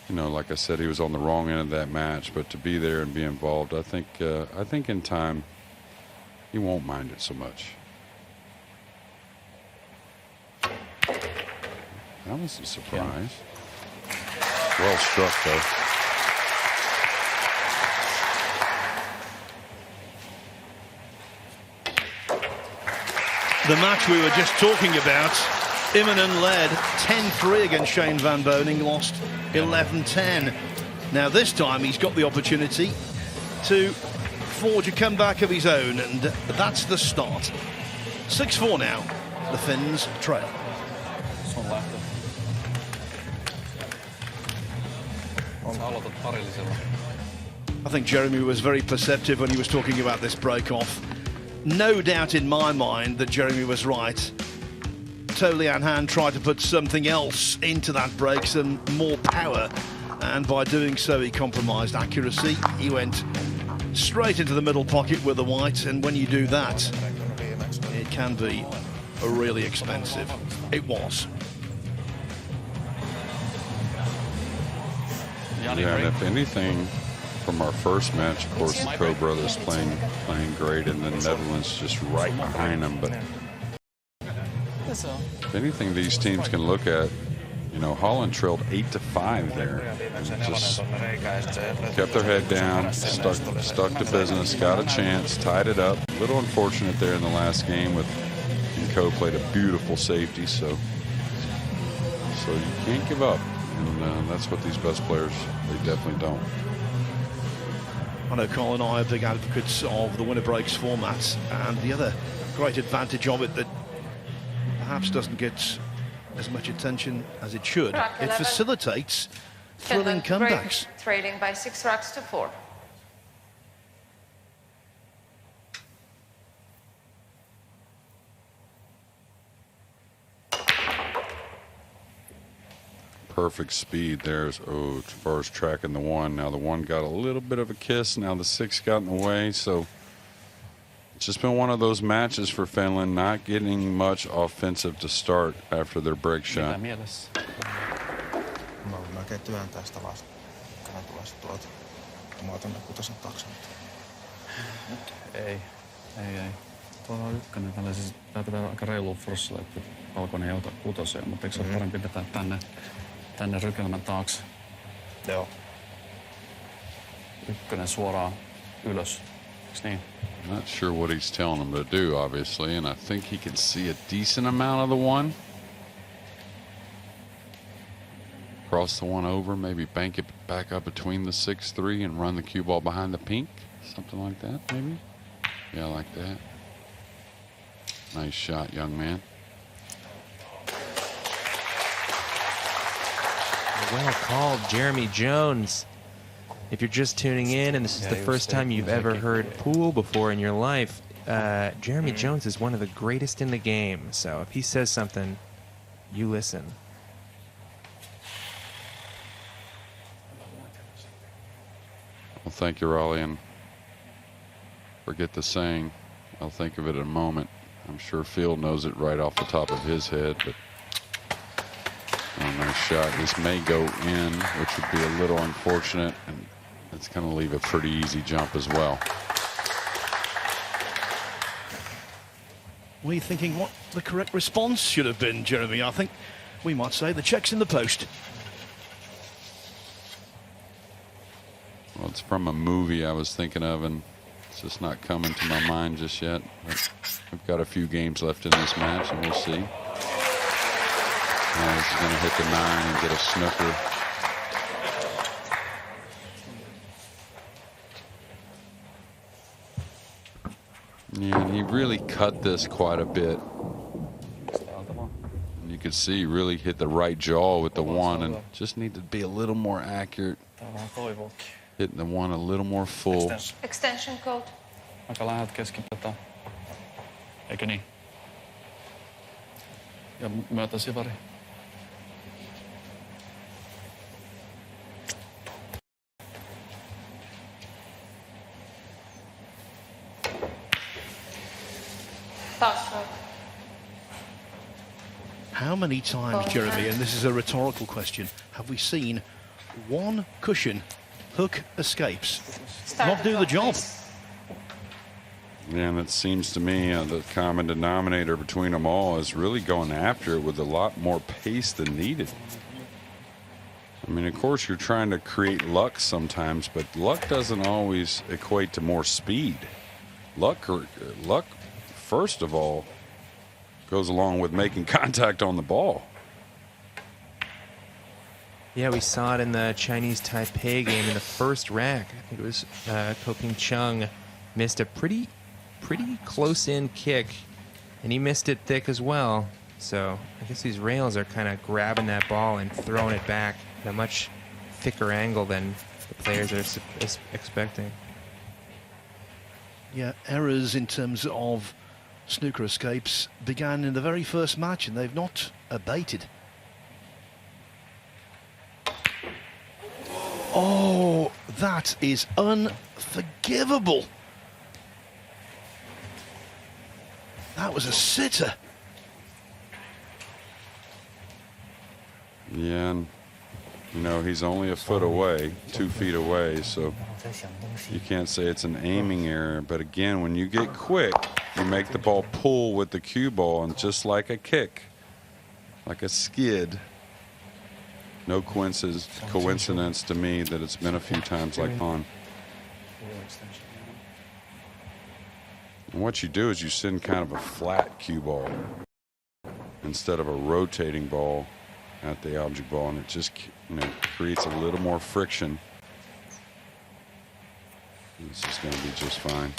you know, like I said, he was on the wrong end of that match. But to be there and be involved, I think in time he won't mind it so much. That was a surprise. Well struck, though. The match we were just talking about, Immonen led 10-3 against Shane Van Boening, lost 11-10. Now this time he's got the opportunity to forge a comeback of his own, and that's the start. 6-4 now, the Finns trail. I think Jeremy was very perceptive when he was talking about this break-off. No doubt in my mind that Jeremy was right. Teo Lian Han tried to put something else into that break, some more power, and by doing so he compromised accuracy. He went straight into the middle pocket with the white, and when you do that, it can be really expensive. It was. Yeah, and if anything, from our first match, of course, the Pro brothers playing great, and the Netherlands just right behind them. But if anything, these teams can look at, you know, Holland trailed 8-5 there, and just kept their head down, stuck to business, got a chance, tied it up. A little unfortunate there in the last game with Co played a beautiful safety, so you can't give up, and that's what these best players, they definitely don't. I know Colin and I are big advocates of the winner breaks format, and the other great advantage of it that perhaps doesn't get as much attention as it should, it facilitates thrilling Finland break, comebacks. trailing by 6 racks to 4. Perfect speed there. Oh, as far as tracking the one. Now the one got a little bit of a kiss. Now the 6 got in the way. So it's just been one of those matches for Finland, not getting much offensive to start after their break Mitä shot. mielessä? Mä voin melkein työntää sitä alas. Käden tulee sit tuolta. Mä otan ne 6 taakse. Ei. Tuolla on 1 tällaisessa. Tää pitää aika reilu forssilla, että valkoinen ei ota 6, mutta eikö se ole parempi vetää tänne rykelmän taakse? Joo. 1 suoraan ylös. Eiks niin? Not sure what he's telling him to do, obviously, and I think he can see a decent amount of the one. Cross the one over, maybe bank it back up between the 6-3 and run the cue ball behind the pink. Something like that, maybe? Yeah, like that. Nice shot, young man. Well called, Jeremy Jones. If you're just tuning in and this is the first time you've ever heard pool before in your life, Jeremy Jones is one of the greatest in the game. So if he says something, you listen. Well, thank you, Raleigh, and forget the saying. I'll think of it in a moment. I'm sure Phil knows it right off the top of his head, but oh, nice shot. This may go in, which would be a little unfortunate, and it's going to leave a pretty easy jump as well. We're thinking what the correct response should have been, Jeremy. I think we might say the check's in the post. Well, it's from a movie I was thinking of, and it's just not coming to my mind just yet. But we've got a few games left in this match, and we'll see. Now he's going to hit the 9 and get a snooker. Yeah, and he really cut this quite a bit. And you could see he really hit the right jaw with the 1 and just need to be a little more accurate. Hitting the 1 a little more full. Extension code. Aika läheltä keskipäätä. Eikö niin? Ja myötäsivari. How many times, Jeremy, and this is a rhetorical question, have we seen one cushion hook escapes not do the job? Yeah, and it seems to me the common denominator between them all is really going after it with a lot more pace than needed. I mean, of course, you're trying to create luck sometimes, but luck doesn't always equate to more speed. Luck, first of all, goes along with making contact on the ball. Yeah, we saw it in the Chinese Taipei game in the first rack. I think it was Koping Chung missed a pretty close-in kick, and he missed it thick as well. So I guess these rails are kind of grabbing that ball and throwing it back at a much thicker angle than the players are expecting. Yeah, errors in terms of snooker escapes began in the very first match, and they've not abated. Oh, that is unforgivable. That was a sitter. Yeah, and you know, he's only a foot away, 2 feet away, so you can't say it's an aiming error. But again, when you get quick, you make the ball pull with the cue ball, and just like a kick, like a skid, no coincidence to me that it's been a few times like on. And what you do is you send kind of a flat cue ball instead of a rotating ball at the object ball, and it just, you know, creates a little more friction. This is going to be just fine.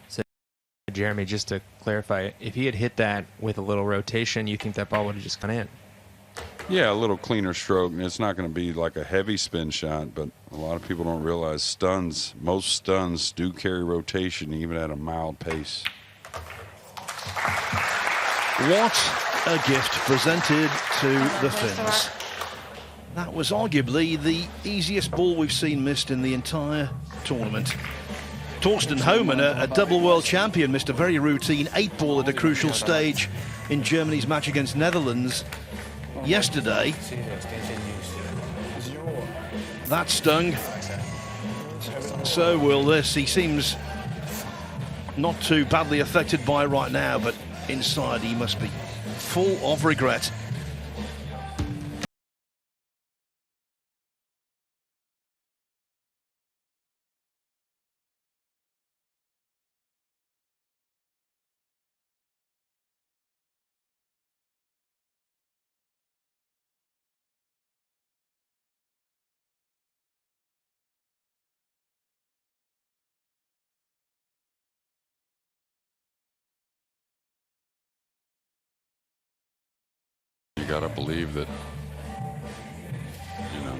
So, Jeremy, just to clarify, if he had hit that with a little rotation, you think that ball would have just gone in? Yeah, a little cleaner stroke, and it's not going to be like a heavy spin shot, but a lot of people don't realize most stuns do carry rotation even at a mild pace. What a gift presented to the Finns. That was arguably the easiest ball we've seen missed in the entire tournament. Torsten Homan, a double world champion, missed a very routine 8-ball at a crucial stage in Germany's match against Netherlands yesterday. That stung. So will this. He seems not too badly affected by it right now, but inside he must be full of regret. You got to believe that,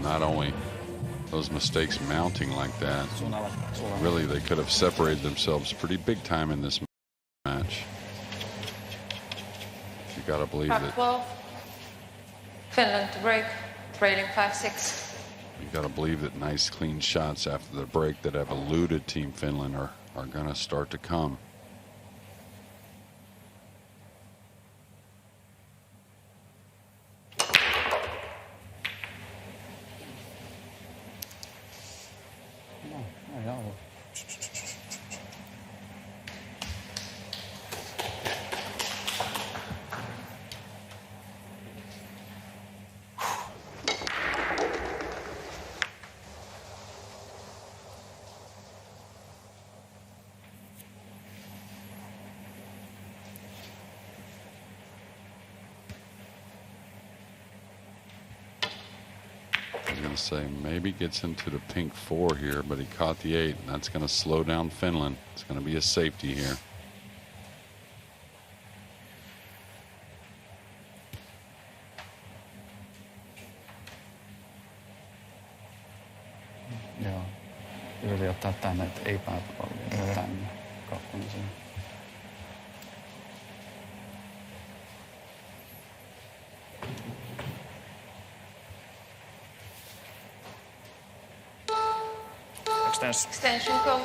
not only those mistakes mounting like that, really they could have separated themselves pretty big time in this match. You got to believe that. 12. Finland to break, trailing 5-6. You got to believe that nice clean shots after the break that have eluded Team Finland are going to start to come. Say maybe gets into the pink 4 here, but he caught the 8, and that's going to slow down Finland. It's going to be a safety here. Joo. Yritin ottaa tänne, että ei päätä paljon tänne. Kakkonen. Extension call.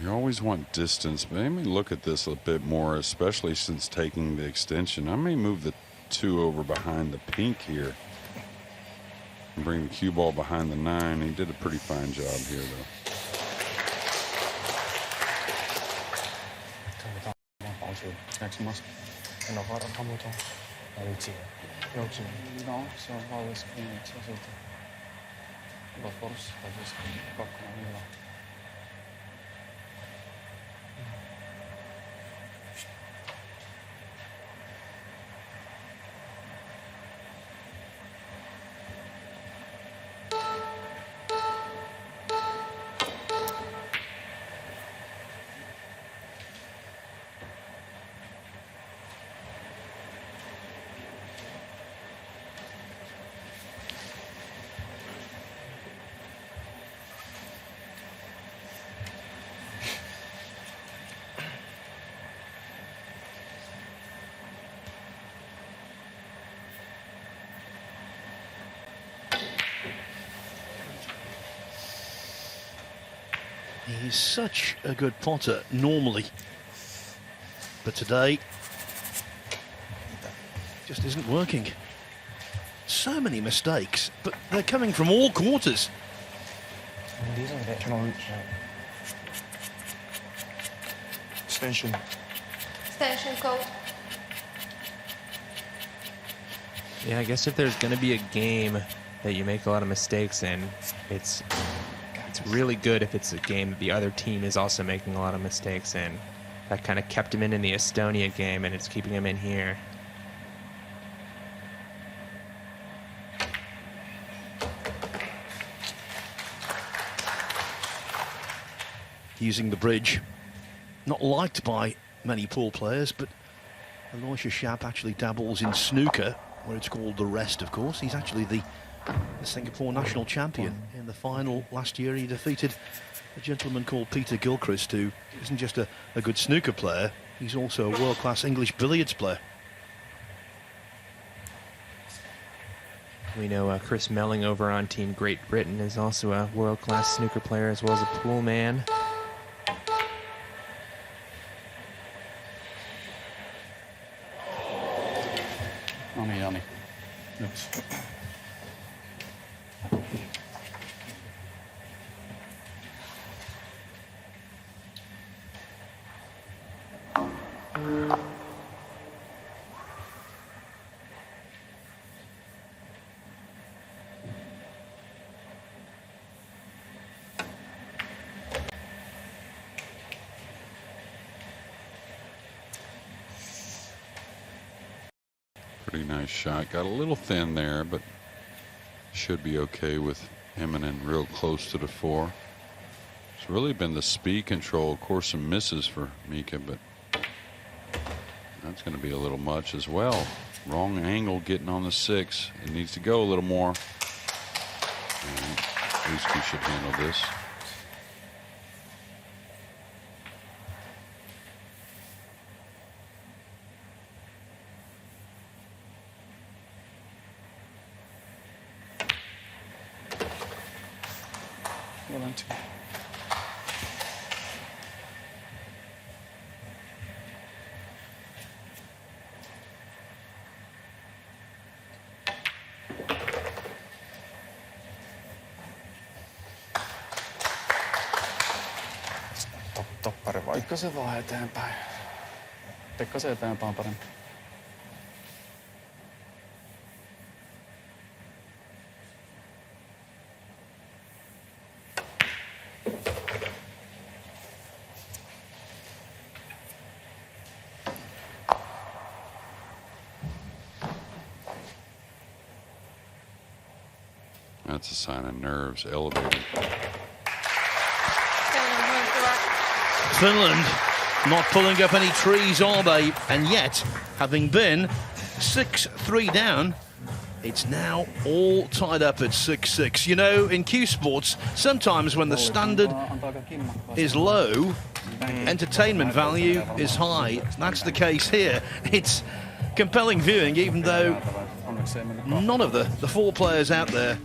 You always want distance, but let me look at this a bit more, especially since taking the extension. I may move the 2 over behind the pink here and bring the cue ball behind the 9. He did a pretty fine job here, though. En ole varma, mutta valitsi. Joutsin. No, se on valmis kiinni. Se on siltä. Hyvä forssi. Tai siis kakkonen hyvä. He's such a good potter normally, but today just isn't working. So many mistakes, but they're coming from all quarters. Extension. Extension call. Yeah, I guess if there's going to be a game that you make a lot of mistakes in, it's really good if it's a game that the other team is also making a lot of mistakes in. That kind of kept him in the Estonia game, and it's keeping him in here. Using the bridge. Not liked by many pool players, but Aloysius Schaap actually dabbles in snooker, where it's called the rest, of course. He's actually the Singapore national champion. In the final last year, he defeated a gentleman called Peter Gilchrist, who isn't just a good snooker player, he's also a world-class English billiards player. We know Chris Melling over on Team Great Britain is also a world-class snooker player as well as a pool man. No niin, Jani. Nyt. Pretty nice shot. Got a little thin there, but should be okay with him and in real close to the 4. It's really been the speed control. Of course, some misses for Mika, but that's going to be a little much as well. Wrong angle getting on the 6. It needs to go a little more. And Uski should handle this. Toppari vai? Pikkasen vaan eteenpäin. Pikkasen eteenpäin parempi. That's a sign of nerves elevated. Finland not pulling up any trees, are they? And yet, having been 6-3 down, it's now all tied up at 6-6. You know, in Q Sports, sometimes when the standard is low, entertainment value is high. That's the case here. It's compelling viewing, even though none of the 4 players out there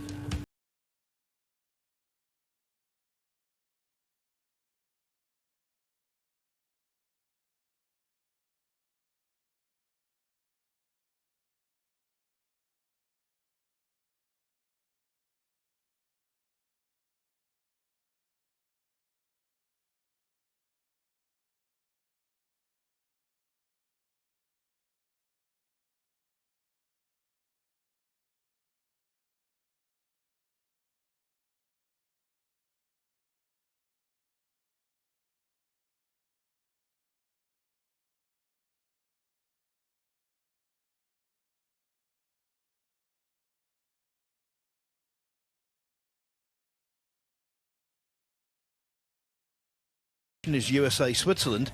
is USA Switzerland,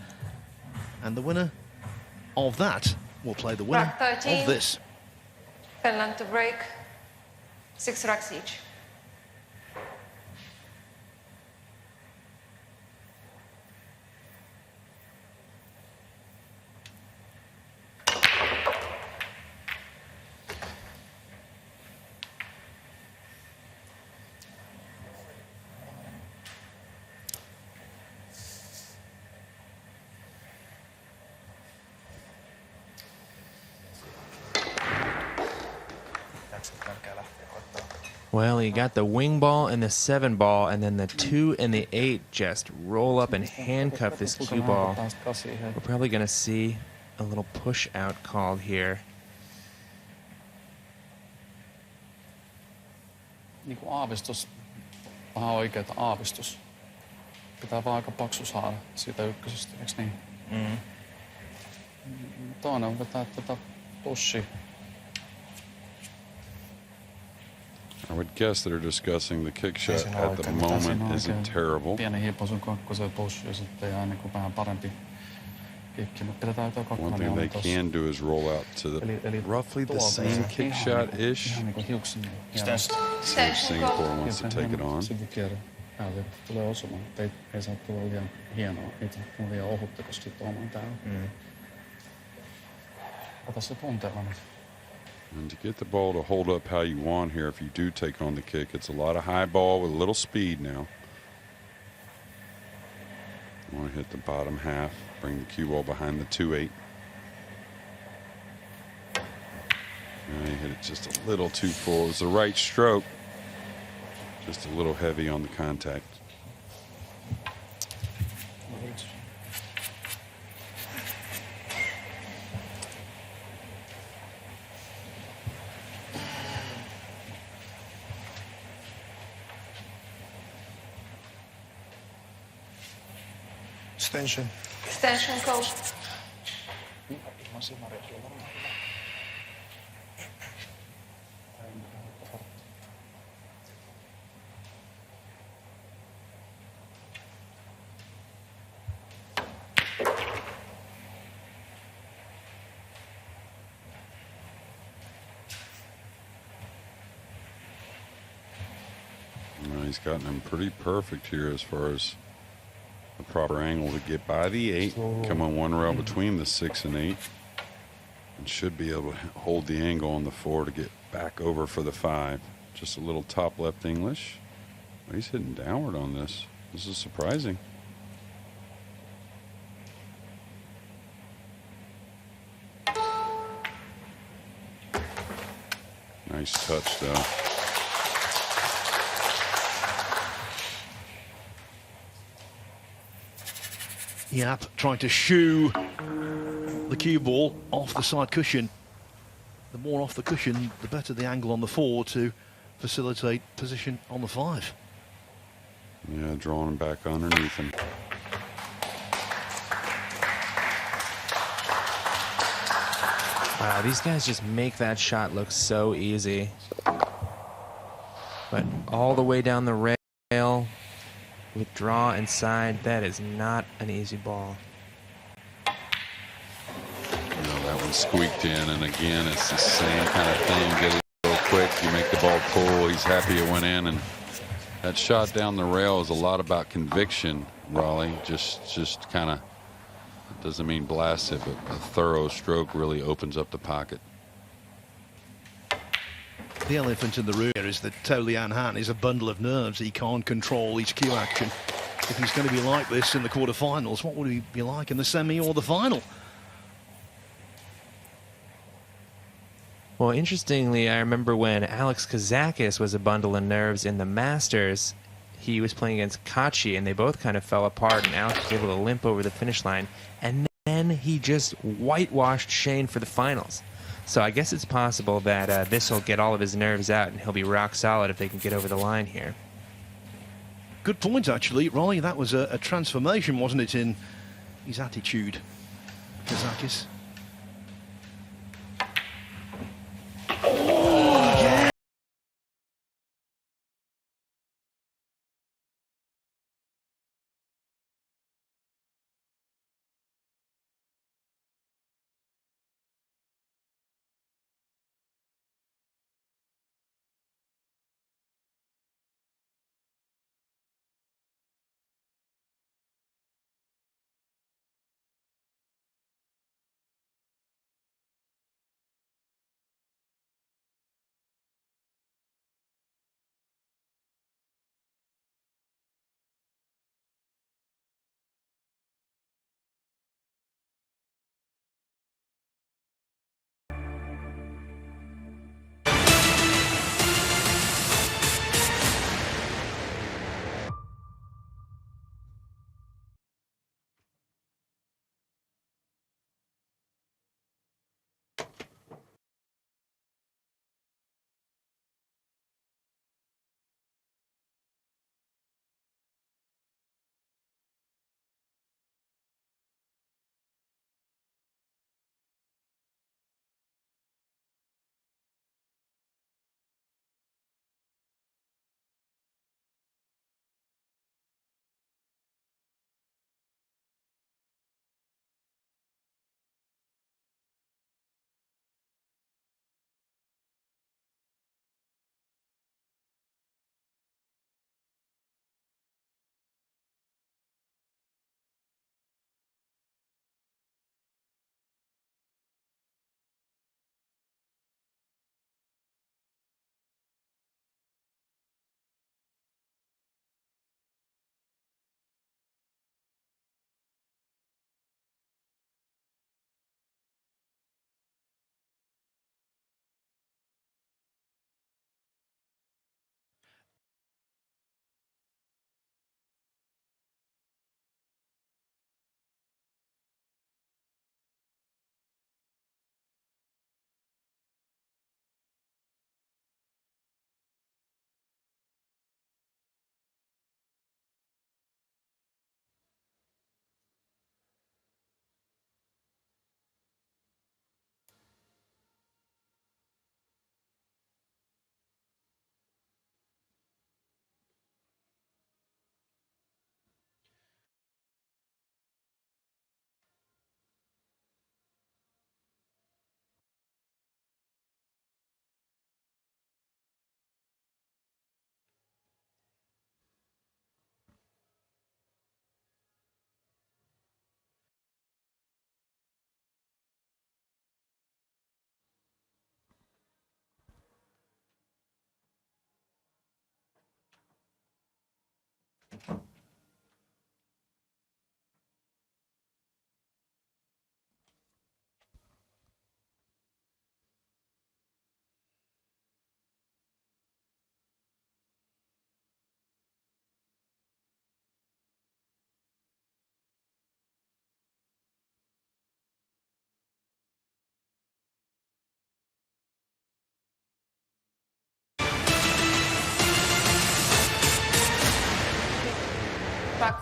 and the winner of that will play the winner Rack 13. of this. Finland to break. 6 racks each. Well, he got the wing ball and the 7 ball, and then the 2 and the 8 just roll up and handcuff this cue ball. We're probably going to see a little push out called here. Niinku aavistus, vähän oikeeta aavistus. Pitää vaan aika paksu saada siitä ykkösestä, eiks niin? Toinen on vetää tätä pushia. I would guess they're discussing the kick shot at the moment isn't terrible. Pieni hiposun kakkosen push ja sitten jää niinku vähän parempi kickki, mutta pidetään tuo One kakkonen thing on they tossa. can do is roll out to the Eli roughly the tuolta same se kick ihan shot-ish. Ihan niinku hiuksen. Stand. See if Singapore wants to take it on. Sivukierro. Päälle tulee osumaan, mutta ei saa tulla liian hienoa. Niitä on liian ohutta, koska sitten oman täällä. Ota se tunteella nyt. And to get the ball to hold up how you want here, if you do take on the kick, it's a lot of high ball with a little speed now. You want to hit the bottom half, bring the cue ball behind the 2-8. You hit it just a little too full. It was the right stroke, just a little heavy on the contact. Extension. Extension call. He's gotten him pretty perfect here as far as the proper angle to get by the 8, come on one rail between the 6 and 8, and should be able to hold the angle on the 4 to get back over for the 5. Just a little top left English. Well, he's hitting downward on this. This is surprising. Nice touch though. Yap trying to shoo the cue ball off the side cushion. The more off the cushion, the better the angle on the 4 to facilitate position on the 5. Yeah, drawing him back underneath him. Wow, these guys just make that shot look so easy. But all the way down the rail, with draw and side, that is not an easy ball. That one squeaked in, and again, it's the same kind of thing. Get it real quick, you make the ball pull. He's happy it went in, and that shot down the rail is a lot about conviction, Raleigh. Just kind of, doesn't mean blast it, but a thorough stroke really opens up the pocket. The elephant in the room here is that Tao Lian Han is a bundle of nerves. He can't control each cue action. If he's going to be like this in the quarterfinals, what would he be like in the semi or the final? Well, interestingly, I remember when Alex Kazakis was a bundle of nerves in the Masters, he was playing against Kachi, and they both kind of fell apart, and Alex was able to limp over the finish line, and then he just whitewashed Shane for the finals. So I guess it's possible that this will get all of his nerves out, and he'll be rock solid if they can get over the line here. Good point, actually. Raleigh, that was a transformation, wasn't it, in his attitude, Kazakis?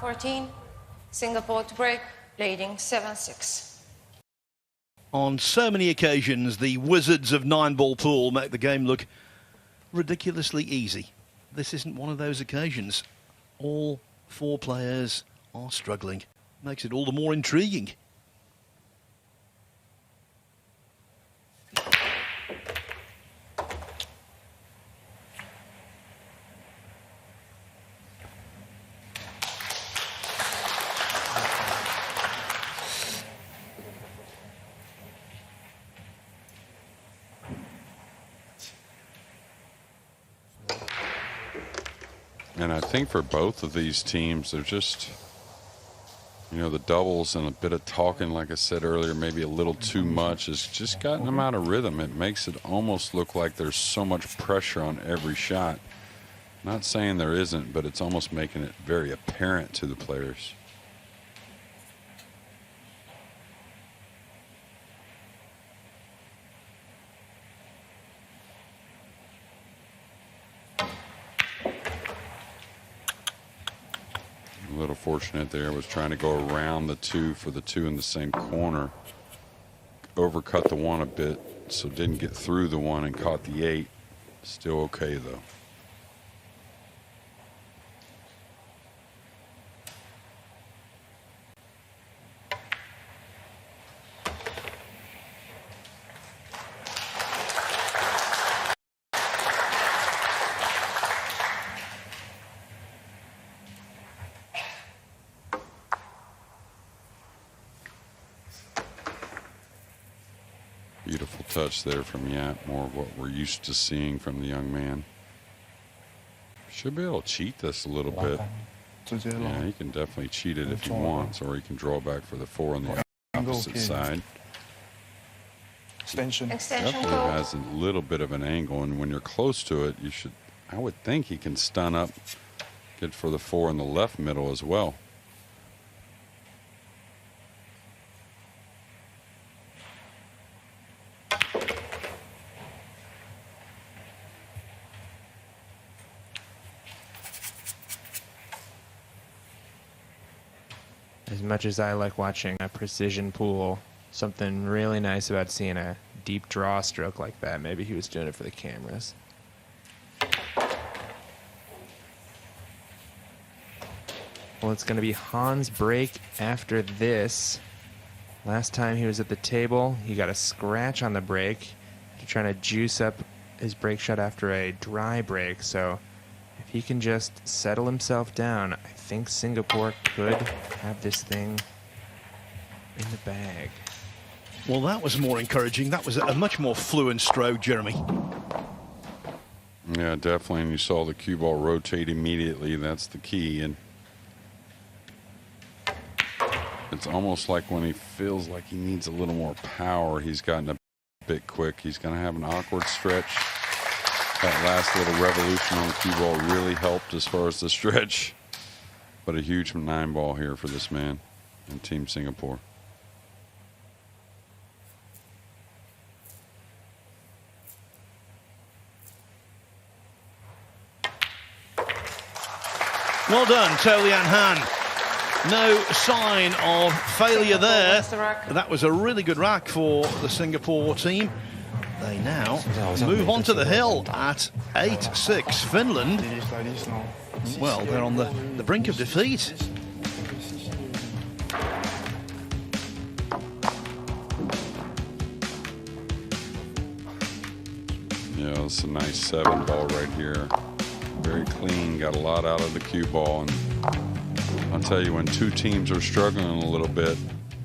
14. Singapore to break, leading 7-6. On so many occasions, the wizards of 9-ball pool make the game look ridiculously easy. This isn't one of those occasions. All 4 players are struggling. Makes it all the more intriguing. And I think for both of these teams, they're just, you know, the doubles and a bit of talking, like I said earlier, maybe a little too much, has just gotten them out of rhythm. It makes it almost look like there's so much pressure on every shot. Not saying there isn't, but it's almost making it very apparent to the players. A little fortunate there, was trying to go around the 2 for the 2 in the same corner. Overcut the 1 a bit, so didn't get through the 1 and caught the 8. Still okay though. Beautiful touch there from Yap, more of what we're used to seeing from the young man. Should be able to cheat this a little bit. Yeah, he can definitely cheat it if he wants, or he can draw back for the 4 on the opposite side. Extension. Extension Definitely call. has a little bit of an angle, and when you're close to it, you should, I would think he can stun up, get for the 4 in the left middle as well. As much as I like watching a precision pool, something really nice about seeing a deep draw stroke like that. Maybe he was doing it for the cameras. Well, it's going to be Han's break after this. Last time he was at the table, he got a scratch on the break. Trying to juice up his break shot after a dry break. So if he can just settle himself down, I think Singapore could have this thing in the bag. Well, that was more encouraging. That was a much more fluent stroke, Jeremy. Yeah, definitely. And you saw the cue ball rotate immediately. That's the key. And it's almost like when he feels like he needs a little more power, he's gotten a bit quick. He's going to have an awkward stretch. That last little revolution on the cue ball really helped as far as the stretch. But a huge 9-ball here for this man and Team Singapore. Well done, Tolian Han. No sign of failure there. That was a really good rack for the Singapore team. They now move on to the hill at 8-6. Finland, well, they're on the brink of defeat. Yeah, it's a nice 7-ball right here. Very clean, got a lot out of the cue ball. And I'll tell you, when two teams are struggling a little bit,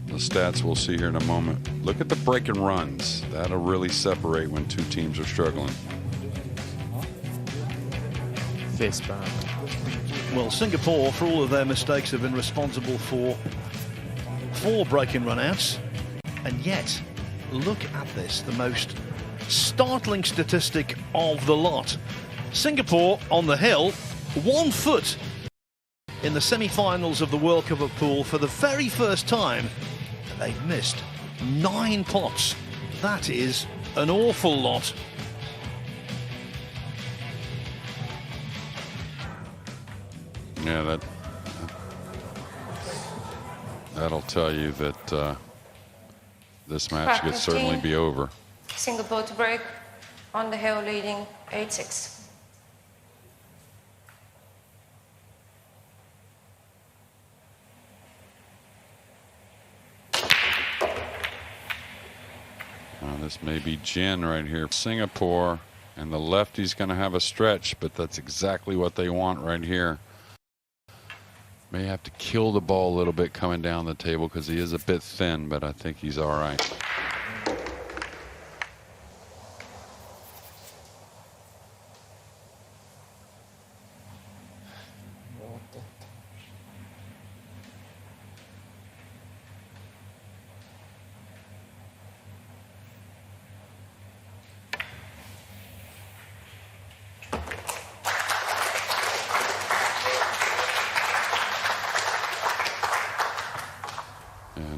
the stats we'll see here in a moment. Look at the break and runs. That'll really separate when two teams are struggling. Fist bump. Well, Singapore, for all of their mistakes, have been responsible for 4 break-in run-outs. And yet, look at this, the most startling statistic of the lot. Singapore on the hill, 1 foot in the semi-finals of the World Cup of Pool for the very first time. They've missed 9 pots. That is an awful lot. Yeah, That'll tell you that this match could certainly be over. Singapore to break. On the hill, leading 8-6. This may be Jin right here. Singapore, and the lefty's going to have a stretch, but that's exactly what they want right here. May have to kill the ball a little bit coming down the table because he is a bit thin, but I think he's all right.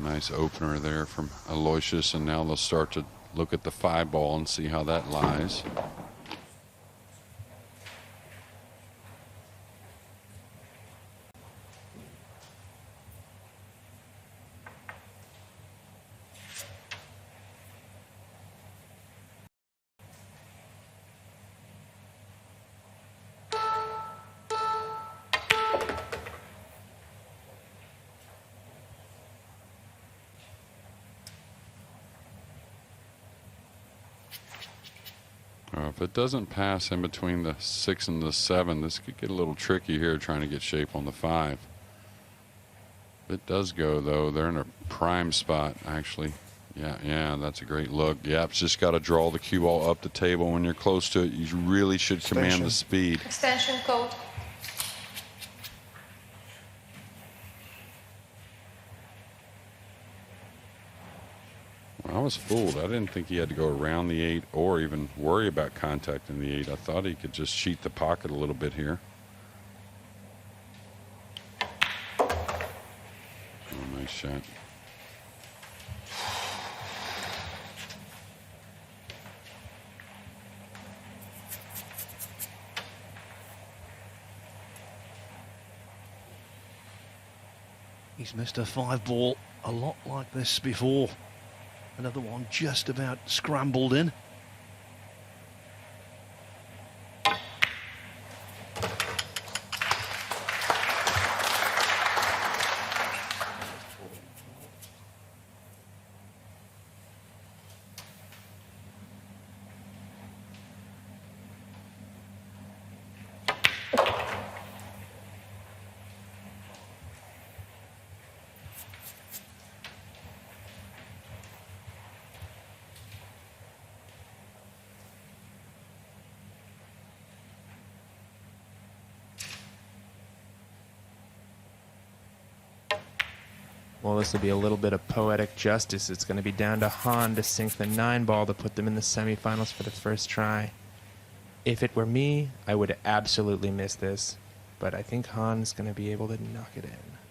Nice opener there from Aloysius, and now they'll start to look at the 5-ball and see how that lies. If it doesn't pass in between the 6 and the 7, this could get a little tricky here trying to get shape on the 5. If it does go, though, they're in a prime spot, actually. Yeah, that's a great look. Yeah, it's just got to draw the cue ball up the table. When you're close to it, you really should command the speed. Extension code. I was fooled. I didn't think he had to go around the 8 or even worry about contacting the 8. I thought he could just cheat the pocket a little bit here. Oh, nice shot. He's missed a 5-ball a lot like this before. Another one just about scrambled in. Well, this will be a little bit of poetic justice. It's going to be down to Han to sink the 9-ball to put them in the semifinals for the first try. If it were me, I would absolutely miss this, but I think Han's going to be able to knock it in.